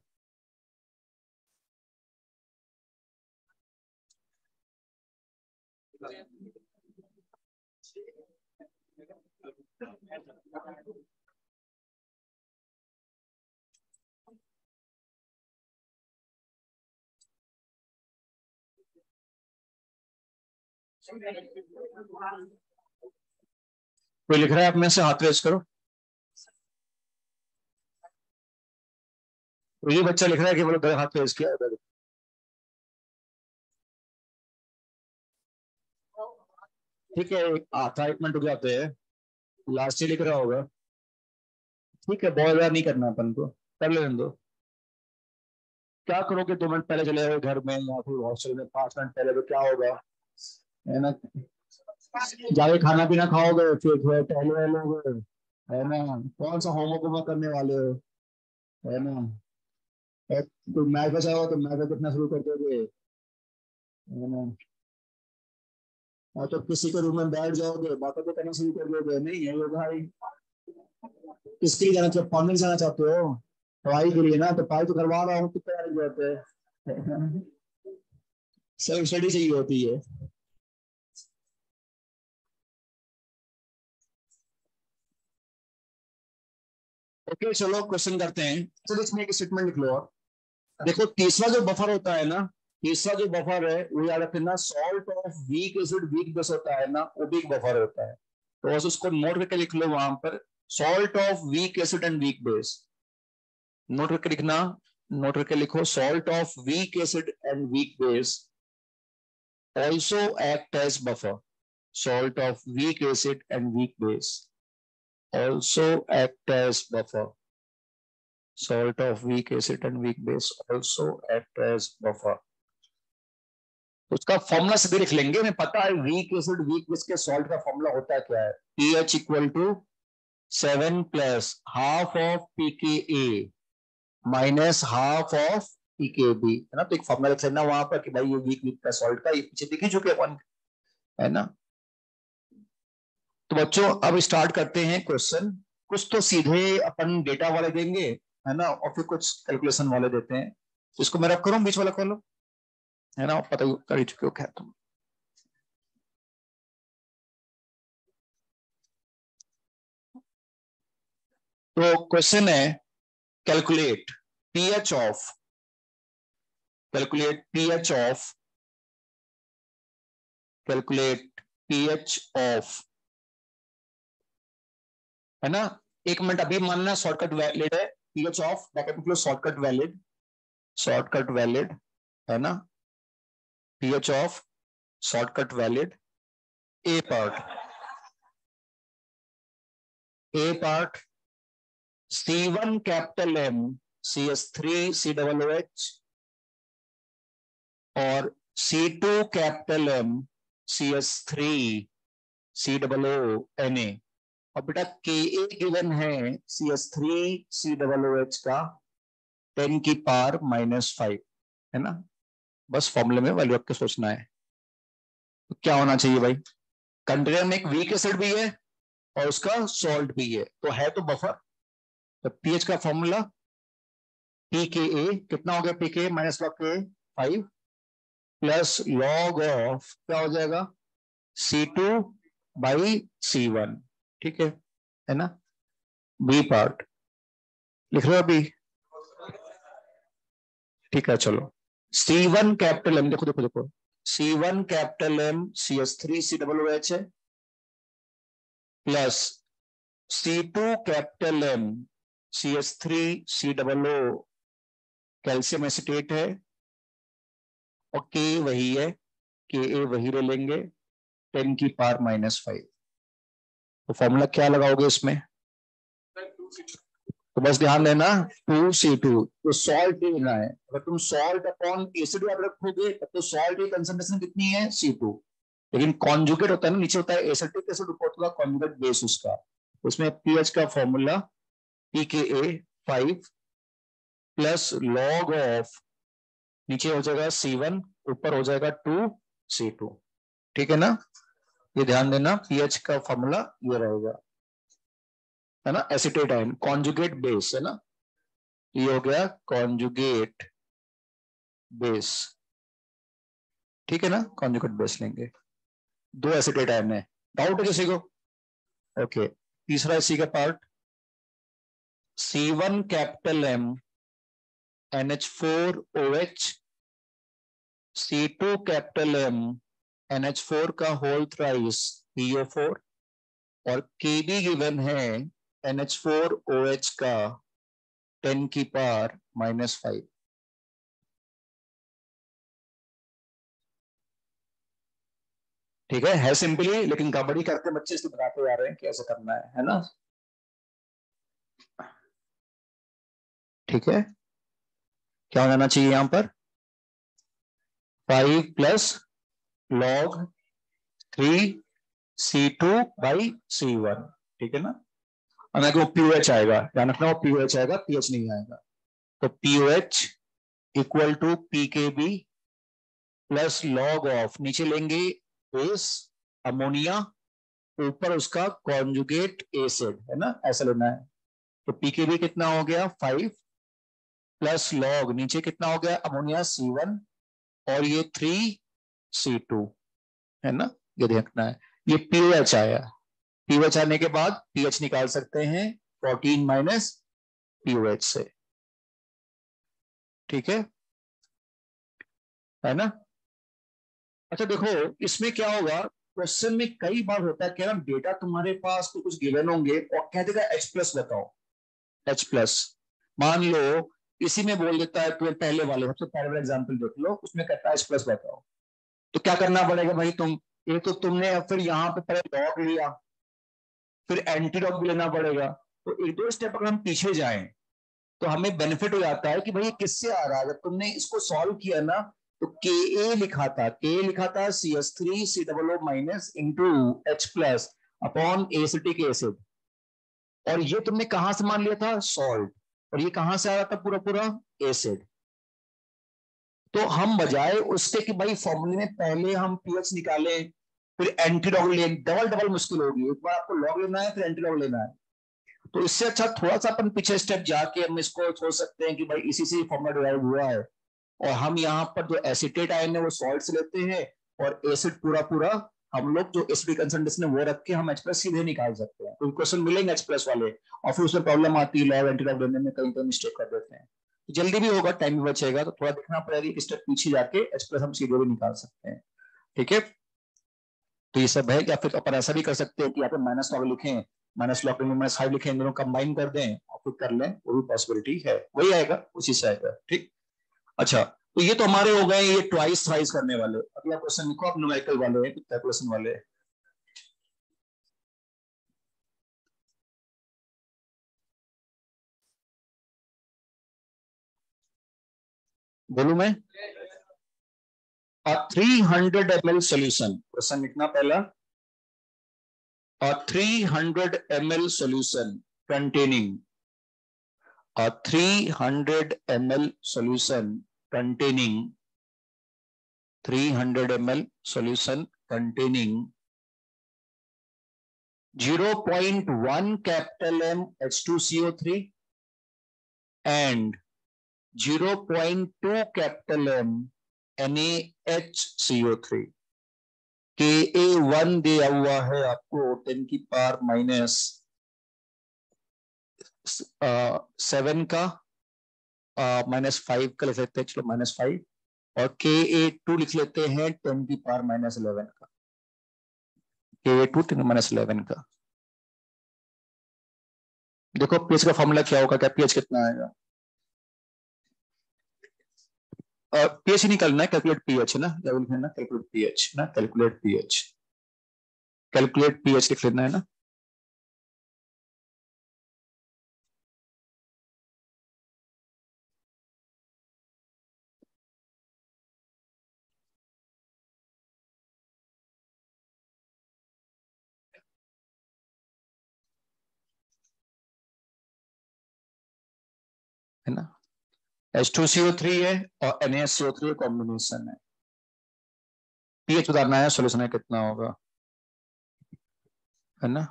कोई लिख रहा है आप में से, हाथ रेज करो। तो ये बच्चा लिख रहा है कि बोलो, हाथ रेज किया है। ठीक है, आधा 1 मिनट रुक जाते हैं, लास्ट ही लिख रहा होगा। ठीक है, बहुत ज्यादा नहीं करना अपन को, कर लेने दो। क्या करोगे, 2 मिनट पहले चले जाओ घर में या फिर हॉस्टल में, 5 मिनट पहले, तो क्या होगा, है ना। जाके खाना पीना खाओगे, फिर थोड़ा टहलो वहलोगे, है ना। कौन सा होमवर्क वोमवर्क करने वाले हो, है ना। तो मैच बचाओ तो मैच देखना शुरू कर दोगे, है ना। और तो किसी के रूम में बैठ जाओगे, बातें तो करना शुरू कर दोगे, नहीं है ये भाई। किसके लिए जाना चाहते हो, फॉर्मिंग जाना चाहते हो? पढ़ाई के लिए ना, तो पढ़ाई तो करवा रहा हूँ, तो तैयारी होते हैं। सेल्फ स्टडी चाहिए होती है। ओके चलो क्वेश्चन करते हैं। चलो इसमें एक स्टेटमेंट लिख लो। और देखो तीसरा जो बफर होता है ना, तीसरा जो बफर है वो याद रखना, salt of week acid weak base होता है ना, वो वीक बफर होता है। तो बस उसको नोट करके लिख लो वहां पर, salt of week acid and weak base. Note करके लिखना, नोट करके लिखो, salt of week acid and weak base also act as buffer. Salt of weak acid and weak base also act as buffer. Salt of weak acid and weak base also act as buffer. उसका फॉर्मूला सीधे लिख लेंगे, हमें पता है वीक एसिड वीक बेस के सॉल्ट का फॉर्मूला होता है क्या है, pH equal to 7 plus half of pKa minus half of pKb, है ना। तो एक फॉर्मूला लिख लेना वहां पर कि भाई ये वीक वीक का सॉल्ट का, ये पीछे दिख ही चुके अपन, है ना। तो बच्चों अब स्टार्ट करते हैं क्वेश्चन। कुछ तो सीधे अपन डेटा वाले देंगे, है ना, और फिर कुछ कैलकुलेशन वाले देते हैं। तो इसको मैं रख करूं, बीच वाला खोलो, है ना, पता ही कर ही चुके हो खैर तुम। तो क्वेश्चन है, calculate pH of, calculate pH of, calculate pH of, है ना। एक मिनट अभी मानना शॉर्टकट वैलिड है, पीएच ऑफ ब्रैकेट में शॉर्टकट वैलिड, शॉर्टकट वैलिड, है ना, pH of shortcut valid. A part, A part C1 capital M CS3 COOH और C2 capital M CS3 COONA। और बेटा Ka गिवन है CS3 COOH का 10 की पावर -5, है ना। बस फॉर्मूले में वैल्यू रख के सोचना है। तो क्या होना चाहिए भाई, कंटेनर में एक वीक एसिड भी है और उसका सॉल्ट भी है, तो है तो बफर। तो पीएच का फॉर्मूला pKa कितना हो गया, pKa माइनस लॉग के 5 प्लस लॉग ऑफ क्या हो जाएगा C2 बाई C1, ठीक है ना। बी पार्ट लिख रहे हो अभी, ठीक है चलो। C1 कैपिटल M, देखो देखो देखो, C1 capital M CS3 COOH है plus C2 capital M CS3 COO calcium acetate है, और K वही है, Ka वही ले लेंगे 10 की पावर -5। तो फॉर्मूला क्या लगाओगे इसमें, तो बस ध्यान देना 2C2, तो सॉल्ट ही लेना है। अगर तुम सॉल्ट अपॉन एसिड याद रखोगे तब तो सॉल्ट की कंसंट्रेशन कितनी है C2, लेकिन कॉन्जुगेट होता है ना, नीचे होता है एसिटिक एसिड, ऊपर होता है कॉन्जुगेट बेस उसका। उसमें पीएच का formula pKa 5 plus log of, नीचे हो जाएगा C1 ऊपर हो जाएगा 2C2, ठीक है ना। ये ध्यान देना पीएच का फॉर्मूला ये रहेगा, है ना, एसिटेट आयन कॉन्जुगेट बेस, है ना। ये हो गया कॉन्जुगेट बेस, ठीक है ना, कॉन्जुगेट बेस लेंगे। दो एसिटेट आयन है, डाउट है किसी को? ओके, तीसरा इसी का part C1 capital M NH4OH C2 capital M NH4 का होल थ्राइस PO4 और Kb गिवन है NH4OH का 10 की पावर -5। ठीक है सिंपली, लेकिन गड़बड़ी करते बच्चे इसलिए बताते जा रहे हैं कैसे करना है ना। ठीक है, क्या हो जाना चाहिए यहां पर 5 प्लस लॉग 3C2/C1, ठीक है ना। और वो पीओएच आएगा, ध्यान रखना वो पीओएच आएगा, पीएच नहीं आएगा। तो pOH equal to pKb plus log of, नीचे लेंगे बेस अमोनिया ऊपर उसका कॉन्जुगेट एसिड, है ना, ऐसा लेना है। तो पीकेबी कितना हो गया 5 प्लस लॉग नीचे कितना हो गया अमोनिया C1 और ये 3C2, है ना, ये देखना है। ये पीओएच आया, पीओएच आने के बाद पीएच निकाल सकते हैं 14 माइनस पीओएच से, ठीक है ना। अच्छा देखो इसमें क्या होगा, क्वेश्चन में कई बार होता है कि ना डेटा तुम्हारे पास तो कुछ गिवन होंगे और कह देगा H प्लस बताओ, H प्लस मान लो, इसी में बोल देता है तुम्हें पहले वाले सबसे पहले वाला एग्जाम्पल देख लो, उसमें कहता है H प्लस बताओ। तो क्या करना पड़ेगा भाई, तुम एक तो तुमने फिर यहाँ पे पहले लॉग लिया, फिर एंटी लॉग भी लेना पड़ेगा। तो एक दो स्टेप अगर हम पीछे जाएं तो हमें बेनिफिट हो जाता है कि भाई ये किससे आ रहा है। जब तुमने इसको सॉल्व किया ना तो के लिखा था CH3COO minus into H plus upon acetic acid, और ये तुमने कहां से मान लिया था सॉल्ट, और ये कहां से आ रहा था पूरा पूरा एसिड। तो हम बजाय उसके कि भाई फॉर्मूले में पहले हम पीएच निकाले फिर एंटी लॉग ले, डबल डबल मुश्किल होगी, एक बार आपको लॉग लेना है फिर एंटी लॉग लेना है। तो इससे अच्छा थोड़ा सा अपन पीछे स्टेप जाके हम इसको सोच सकते हैं कि भाई इसी से फॉर्मूला डिराइव हुआ है, और हम यहाँ पर जो एसिटेट आयन है वो सॉल्ट से लेते हैं, और एसिड पूरा पूरा हम लोग जो एसिडिक कंसंट्रेशन है वो रख के हम H प्लस सीधे निकाल सकते हैं। तो क्वेश्चन मिलेंगे H प्लस वाले, और फिर उसमें प्रॉब्लम आती है लॉग एंटी लॉग लेने में, कहीं कहीं मिस्टेक कर देते हैं। तो जल्दी भी होगा, टाइम भी बचेगा, तो थोड़ा देखना पड़ेगा कि स्टेप पीछे जाके H प्लस हम सीधे भी निकाल सकते हैं, ठीक है। तो ये सब है, या फिर अपन ऐसा भी कर सकते हैं कि यहाँ पे माइनस लॉग लिखें, माइनस लॉग में -5 लिखें, दोनों कंबाइन कर दें और फिर कर लें, वो भी पॉसिबिलिटी है, वही आएगा उसी से आएगा, ठीक। अच्छा तो ये तो हमारे हो गए ये ट्वाइस थ्राइस करने वाले। अगला क्वेश्चन लिखो, आप न्यूमेरिकल वाले हैं, कितना क्वेश्चन वाले हैं, बोलू मैं। 300 ml solution, क्वेश्चन लिखना पहला, 300 ml solution containing 300 ml solution containing 300 ml solution containing 0.1 capital M H2CO3 and 0.2 capital M NaHCO3। Ka1 दिया हुआ है आपको 10 की पावर -7 का, -5 का लिख लेते हैं, चलो -5, और Ka2 लिख लेते हैं 10 की पावर -11 का, Ka2 10 -11 का। देखो पीएच का फॉर्मूला क्या होगा, क्या पीएच कितना आएगा, पीएच ही निकालना है, कैलकुलेट पीएच है ना, क्या लिखना है ना, कैलकुलेट पीएच ना, कैलकुलेट पीएच, कैलकुलेट पीएच लिख लेना है ना। है ना, H2CO3 है और NaCO3 कॉम्बिनेशन है, पीएच बताना है, सोल्यूशन है कितना होगा, है ना।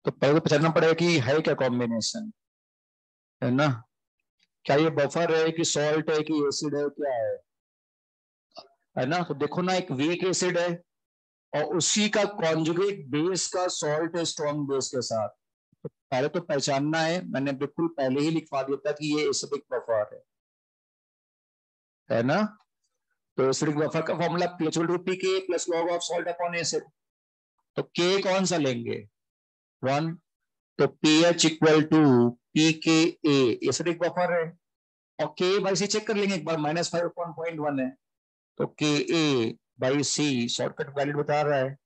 तो पहले तो पहचानना पड़ेगा कि है क्या कॉम्बिनेशन, है ना, क्या ये बफर है कि सॉल्ट है कि एसिड है, क्या है ना। तो देखो ना, एक वीक एसिड है और उसी का कॉन्जुगेट बेस का सॉल्ट है स्ट्रॉन्ग बेस के साथ। तो पहले तो पहचानना है, मैंने बिल्कुल पहले ही लिखवा दिया था कि ये एसिडिक बफर है ना। तो एसिडिक बफर का formula pH/pK plus log of salt upon acid. तो K कौन सा लेंगे 1, तो pH equal to pKa, acidic buffer है, और K बाई सी चेक कर लेंगे एक बार, -5/0.1 है, तो Ka/C शॉर्टकट वैल्यू बता रहा है,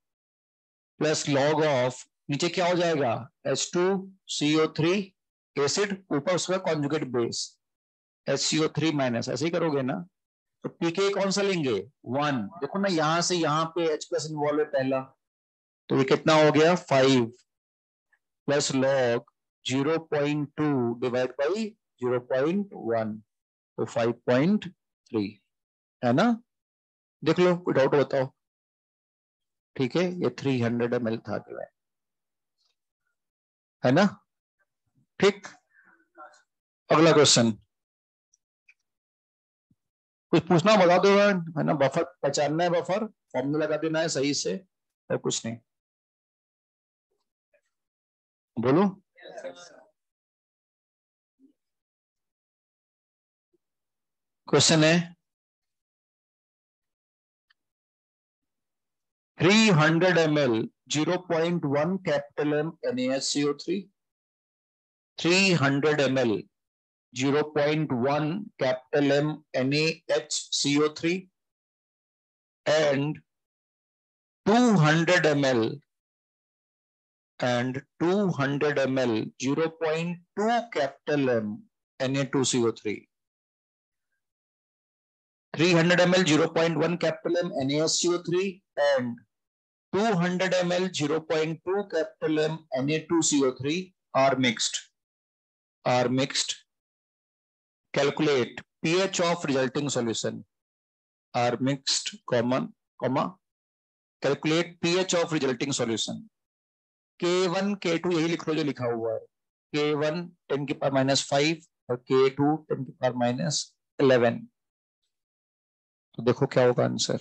प्लस लॉग ऑफ नीचे क्या हो जाएगा H2CO3 एसिड, ऊपर उसका कॉन्जुगेट बेस HCO3 माइनस, ऐसे ही करोगे ना। तो पीके कौन सा लेंगे 1, देखो ना यहां से यहाँ पे H प्लस इन्वॉल्व है पहला, तो ये कितना हो गया 5 प्लस लॉग 0.2 डिवाइड बाई 0.1 तो 5.3 है ना। देख लो, कोई डाउट बताओ। ठीक है, ये 300 ml था जो है ना। ठीक, अगला क्वेश्चन कुछ पूछना बता दो, है ना। बफर पहचानना है, बफर फॉर्मूला लगा देना है सही से, और कुछ नहीं। बोलो। क्वेश्चन है 300 ml 0.1 capital M NaSCO3, 300 ml 0.1 capital M NaHCO3 and 200 ml 0.2 capital M Na2CO3. 300 ml 0.1 capital M NaSCO3 and 200 ml 0.2 capital M Na2CO3 are mixed. Calculate pH of resulting solution. Are mixed, comma. Calculate pH of resulting solution. K1 K2 यही लिख लो जो लिखा हुआ है। K1 10 की पावर -5 और K2 10 की पावर -11। तो देखो क्या होगा आंसर।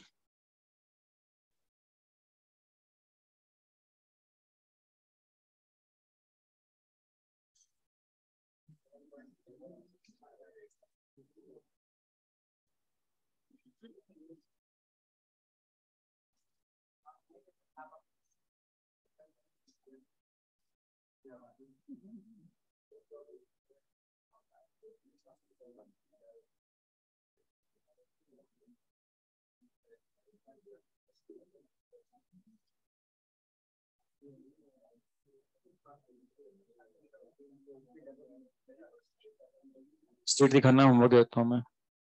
स्टेट दिखाना होमवर्क देता हूँ मैं,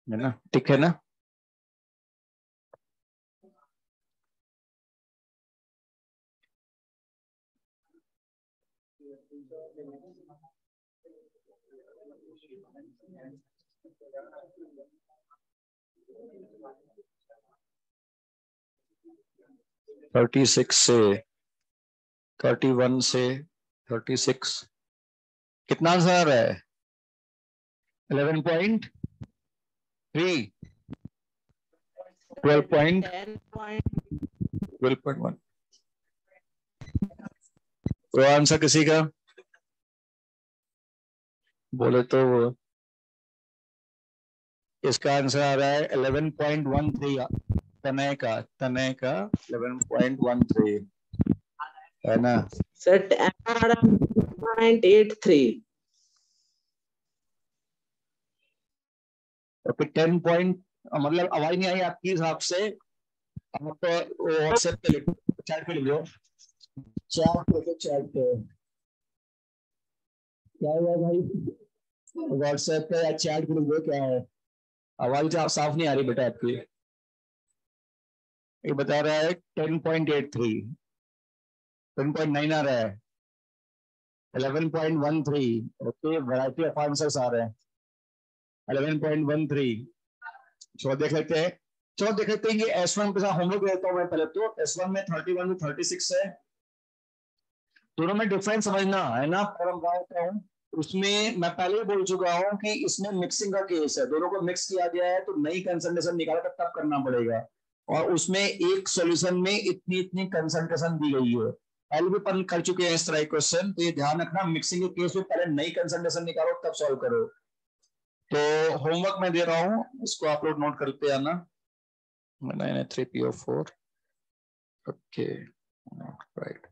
है ना। ठीक है ना। थर्टी सिक्स से 31 से 36 कितना आंसर आ रहा है? 11.3 12.1। तो आंसर किसी का बोले तो इसका आंसर आ रहा है 11.13। तनय का 11.13 है ना। सेट 0.83। तो फिर 10 पॉइंट, मतलब आवाज नहीं आई आपकी हिसाब से। आप व्हाट्सएप पे लिख, चैट पे लिख लो, चैट पे क्या हुआ भाई। व्हाट्सएप पे या चैट पे लिख दो क्या है। आवाज तो साफ नहीं आ रही बेटा आपकी। ये बता रहा है 10.83, 10.9 आ रहा है, 11.13। ओके, वैरायटी ऑफ आंसर्स आ रहे हैं। 11.13। चलो देख लेते हैं, ये S1 के साथ होमवर्क देता हूं मैं पहले। तो S1 में 31 to 36 है, दोनों में डिफरेंस समझना है ना। हूँ उसमें मैं पहले ही बोल चुका हूं कि इसमें मिक्सिंग का केस है, दोनों को मिक्स किया गया है तो नई कंसंट्रेशन निकाला तब करना पड़ेगा। और उसमें एक सॉल्यूशन में इतनी इतनी कंसंट्रेशन दी गई है। पहले भी पढ़ कर चुके हैं इस तरह क्वेश्चन, तो ये ध्यान रखना, मिक्सिंग के केस में पहले नई कंसंट्रेशन निकालो तब सॉल्व करो। तो होमवर्क मैं दे रहा हूँ, इसको आप लोग नोट करते आना। 9Na3PO4। Okay, right.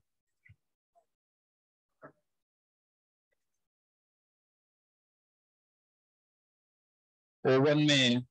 ओवन में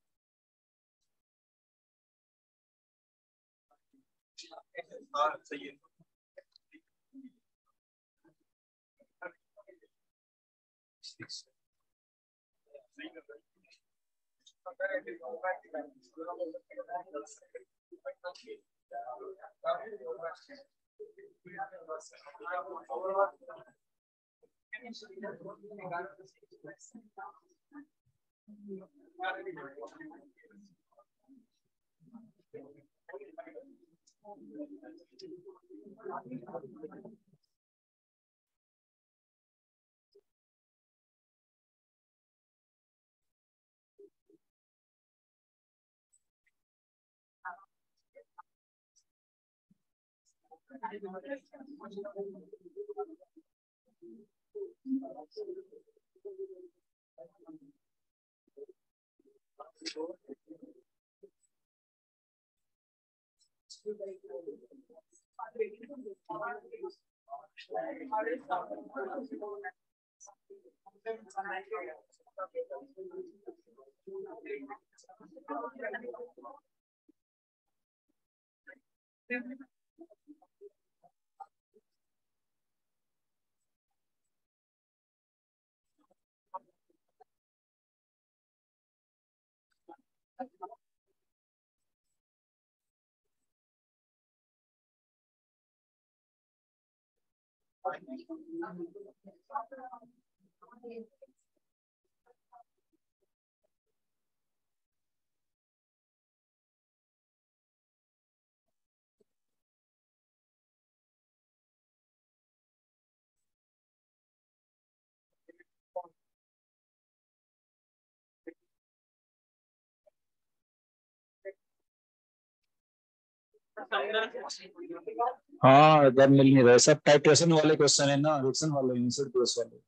हाँ इधर मिल नहीं रहे, सब टाइट्रेशन वाले क्वेश्चन है ना, रिएक्शन वाले, इनसिड बेस वाले।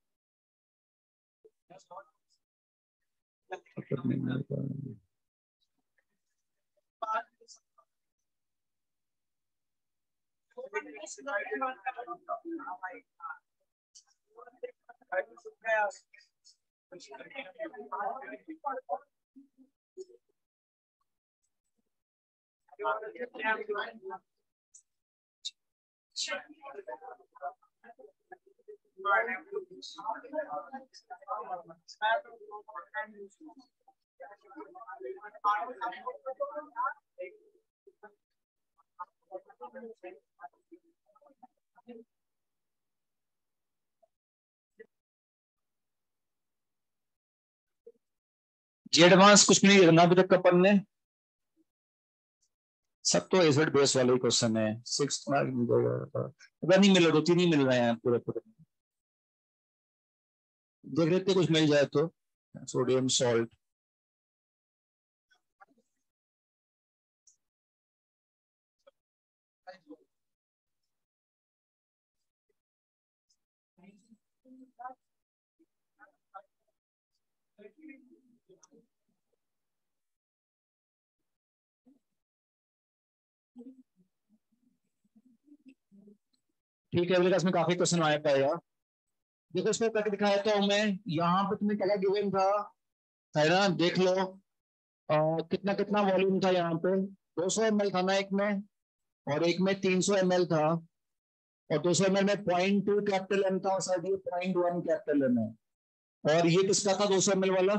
जी एडवांस कुछ भी नहीं करना अभी तक अपन ने, सब तो एसिड बेस वाले ही क्वेश्चन है। 6th मार्क मिल जाएगा, अगर नहीं मिल रहा, 2-3 ही मिल रहे हैं पूरे पूरे। देख लेते कुछ मिल जाए तो। सोडियम सॉल्ट, ठीक है। अभी इसमें काफी क्वेश्चन आया पाएगा। देखो इसमें करके दिखाया तो मैं, यहाँ पे तुम्हें क्या गिवन था, है ना, देख लो। कितना कितना वॉल्यूम था यहाँ पे, 200 ml था ना एक में, और एक में 300 ml था, और 200 ml में 0.2 कैपिटल एम था, और शायद ये 0.1 कैपिटल एम है। और ये किसका था 200 ml वाला,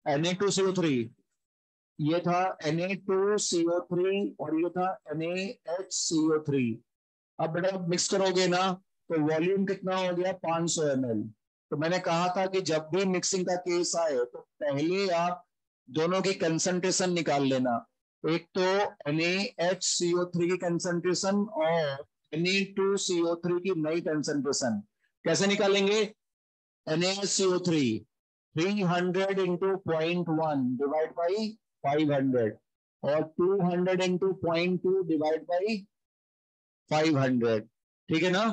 Na2CO3, ये था Na2CO3, और ये था NaHCO3। अब बेटा मिक्स करोगे ना तो वॉल्यूम कितना हो गया, 500 ml। तो मैंने कहा था कि जब भी मिक्सिंग का केस आए तो पहले आप दोनों की कंसंट्रेशन निकाल लेना, एक तो NaHCO3 की कंसंट्रेशन और Na2CO3 की नई कंसंट्रेशन। कैसे निकालेंगे, NaHCO3 300 इंटू 0.1 डिवाइड बाई 500, और 200 इंटू 0.2 डिवाइड बाई 500, ठीक है ना।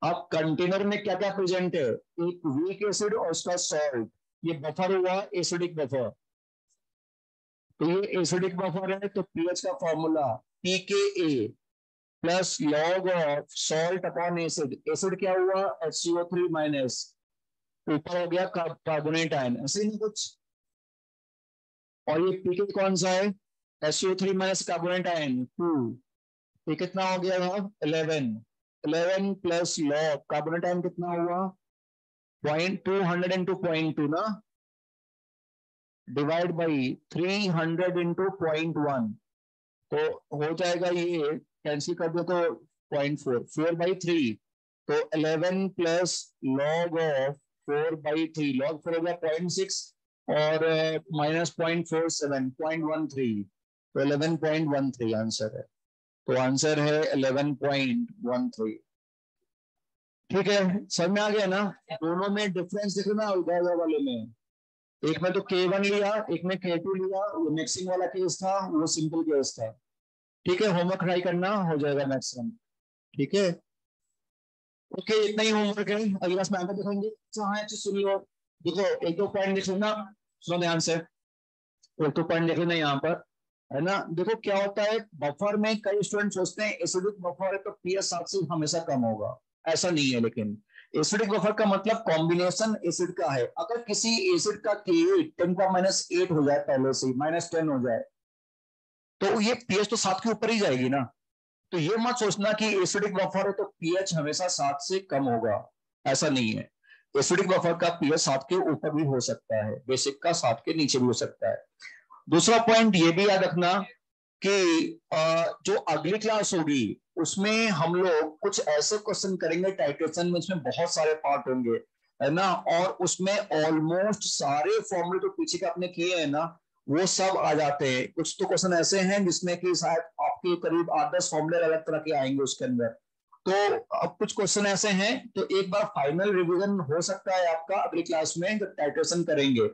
अब कंटेनर में क्या क्या प्रेजेंट है, एक वीक एसिड और उसका सॉल्ट, ये बफर हुआ एसिडिक बफर। तो ये एसिडिक बफर है, तो पीएच का formula pKa plus log of salt upon acid. Acid क्या हुआ, HCO3 माइनस, ऊपर हो गया कार्बोनेट आयन, ऐसे ही कुछ। और ये पीके कौन सा है, SCO3 माइनस कार्बोनेट आयन 2, ये कितना हो गया, 11। 11 प्लस लॉग कार्बोनेट आयन कितना हुआ, 200 इंटू 0.2 ना, डिवाइड बाई 300 इंटू 0.1, तो हो जाएगा ये, कैंसिल कर दो तो 0.4, 4/3, तो 11 प्लस लॉग ऑफ 4/3, लॉग 4 हो गया 0.6 और माइनस 0.47, 0.13, तो 11.13 आंसर है। तो आंसर है 11.13। ठीक है, समझ में आ गया ना? दोनों में डिफरेंस दिख रहा है उधर वाले में, एक में तो K1 लिया, एक में K2 लिया, वो मिक्सिंग वाला केस था, वो सिंपल केस था। ठीक है, होमवर्क ट्राई करना, हो जाएगा मैक्सिमम। ठीक है, ओके, इतना ही होमवर्क है, अगली क्लास में आकर दिखाएंगे। अच्छा हाँ, अच्छी सुन लो, देखो एक दो पॉइंट लिख लेना, सुनो ध्यान से, एक दो पॉइंट लिख लेना यहाँ पर, है ना। देखो क्या होता है, बफर में कई स्टूडेंट सोचते हैं एसिडिक बफर है तो पीएच 7 से हमेशा कम होगा, ऐसा नहीं है। लेकिन एसिडिक बफर का मतलब कॉम्बिनेशन एसिड का है। अगर किसी एसिड का के 10⁻8 हो जाए, पहले से -10 हो जाए, तो ये पीएच तो 7 के ऊपर ही जाएगी ना। तो ये मत सोचना कि एसिडिक बफर है तो पीएच हमेशा 7 से कम होगा, ऐसा नहीं है। एसिडिक बफर का पीएच 7 के ऊपर भी हो सकता है, बेसिक का 7 के नीचे भी हो सकता है। दूसरा पॉइंट ये भी याद रखना कि जो अगली क्लास होगी उसमें हम लोग कुछ ऐसे क्वेश्चन करेंगे टाइट्रेशन में, इसमें बहुत सारे पार्ट होंगे, है ना, और उसमें ऑलमोस्ट सारे फॉर्मूले तो पीछे के अपने किए हैं ना, वो सब आ जाते हैं। कुछ तो क्वेश्चन ऐसे हैं जिसमें कि शायद आपके करीब 8-10 फॉर्मूले अलग तरह के आएंगे उसके अंदर। तो अब कुछ क्वेश्चन ऐसे हैं, तो एक बार फाइनल रिवीजन हो सकता है आपका अगली क्लास में जब टाइट्रेशन करेंगे।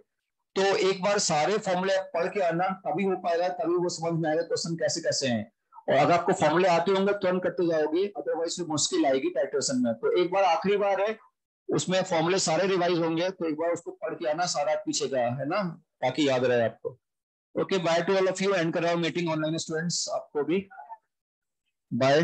तो एक बार सारे फॉर्मूले पढ़ के आना, तभी हो पाएगा, तभी वो समझ में आएगा क्वेश्चन कैसे कैसे हैं। और अगर आपको फॉर्मूले आते होंगे तुरंत करते जाओगे, अदरवाइज फिर मुश्किल आएगी टाइट्रेशन में। तो एक बार आखिरी बार है, उसमें फॉर्मूले सारे रिवाइज होंगे, तो एक बार उसको पढ़ के आना सारा पीछे का, है ना, ताकि याद रहे आपको। Okay, by two all of you, and कर रहा हूँ मीटिंग ऑनलाइन स्टूडेंट्स, आपको भी बाय।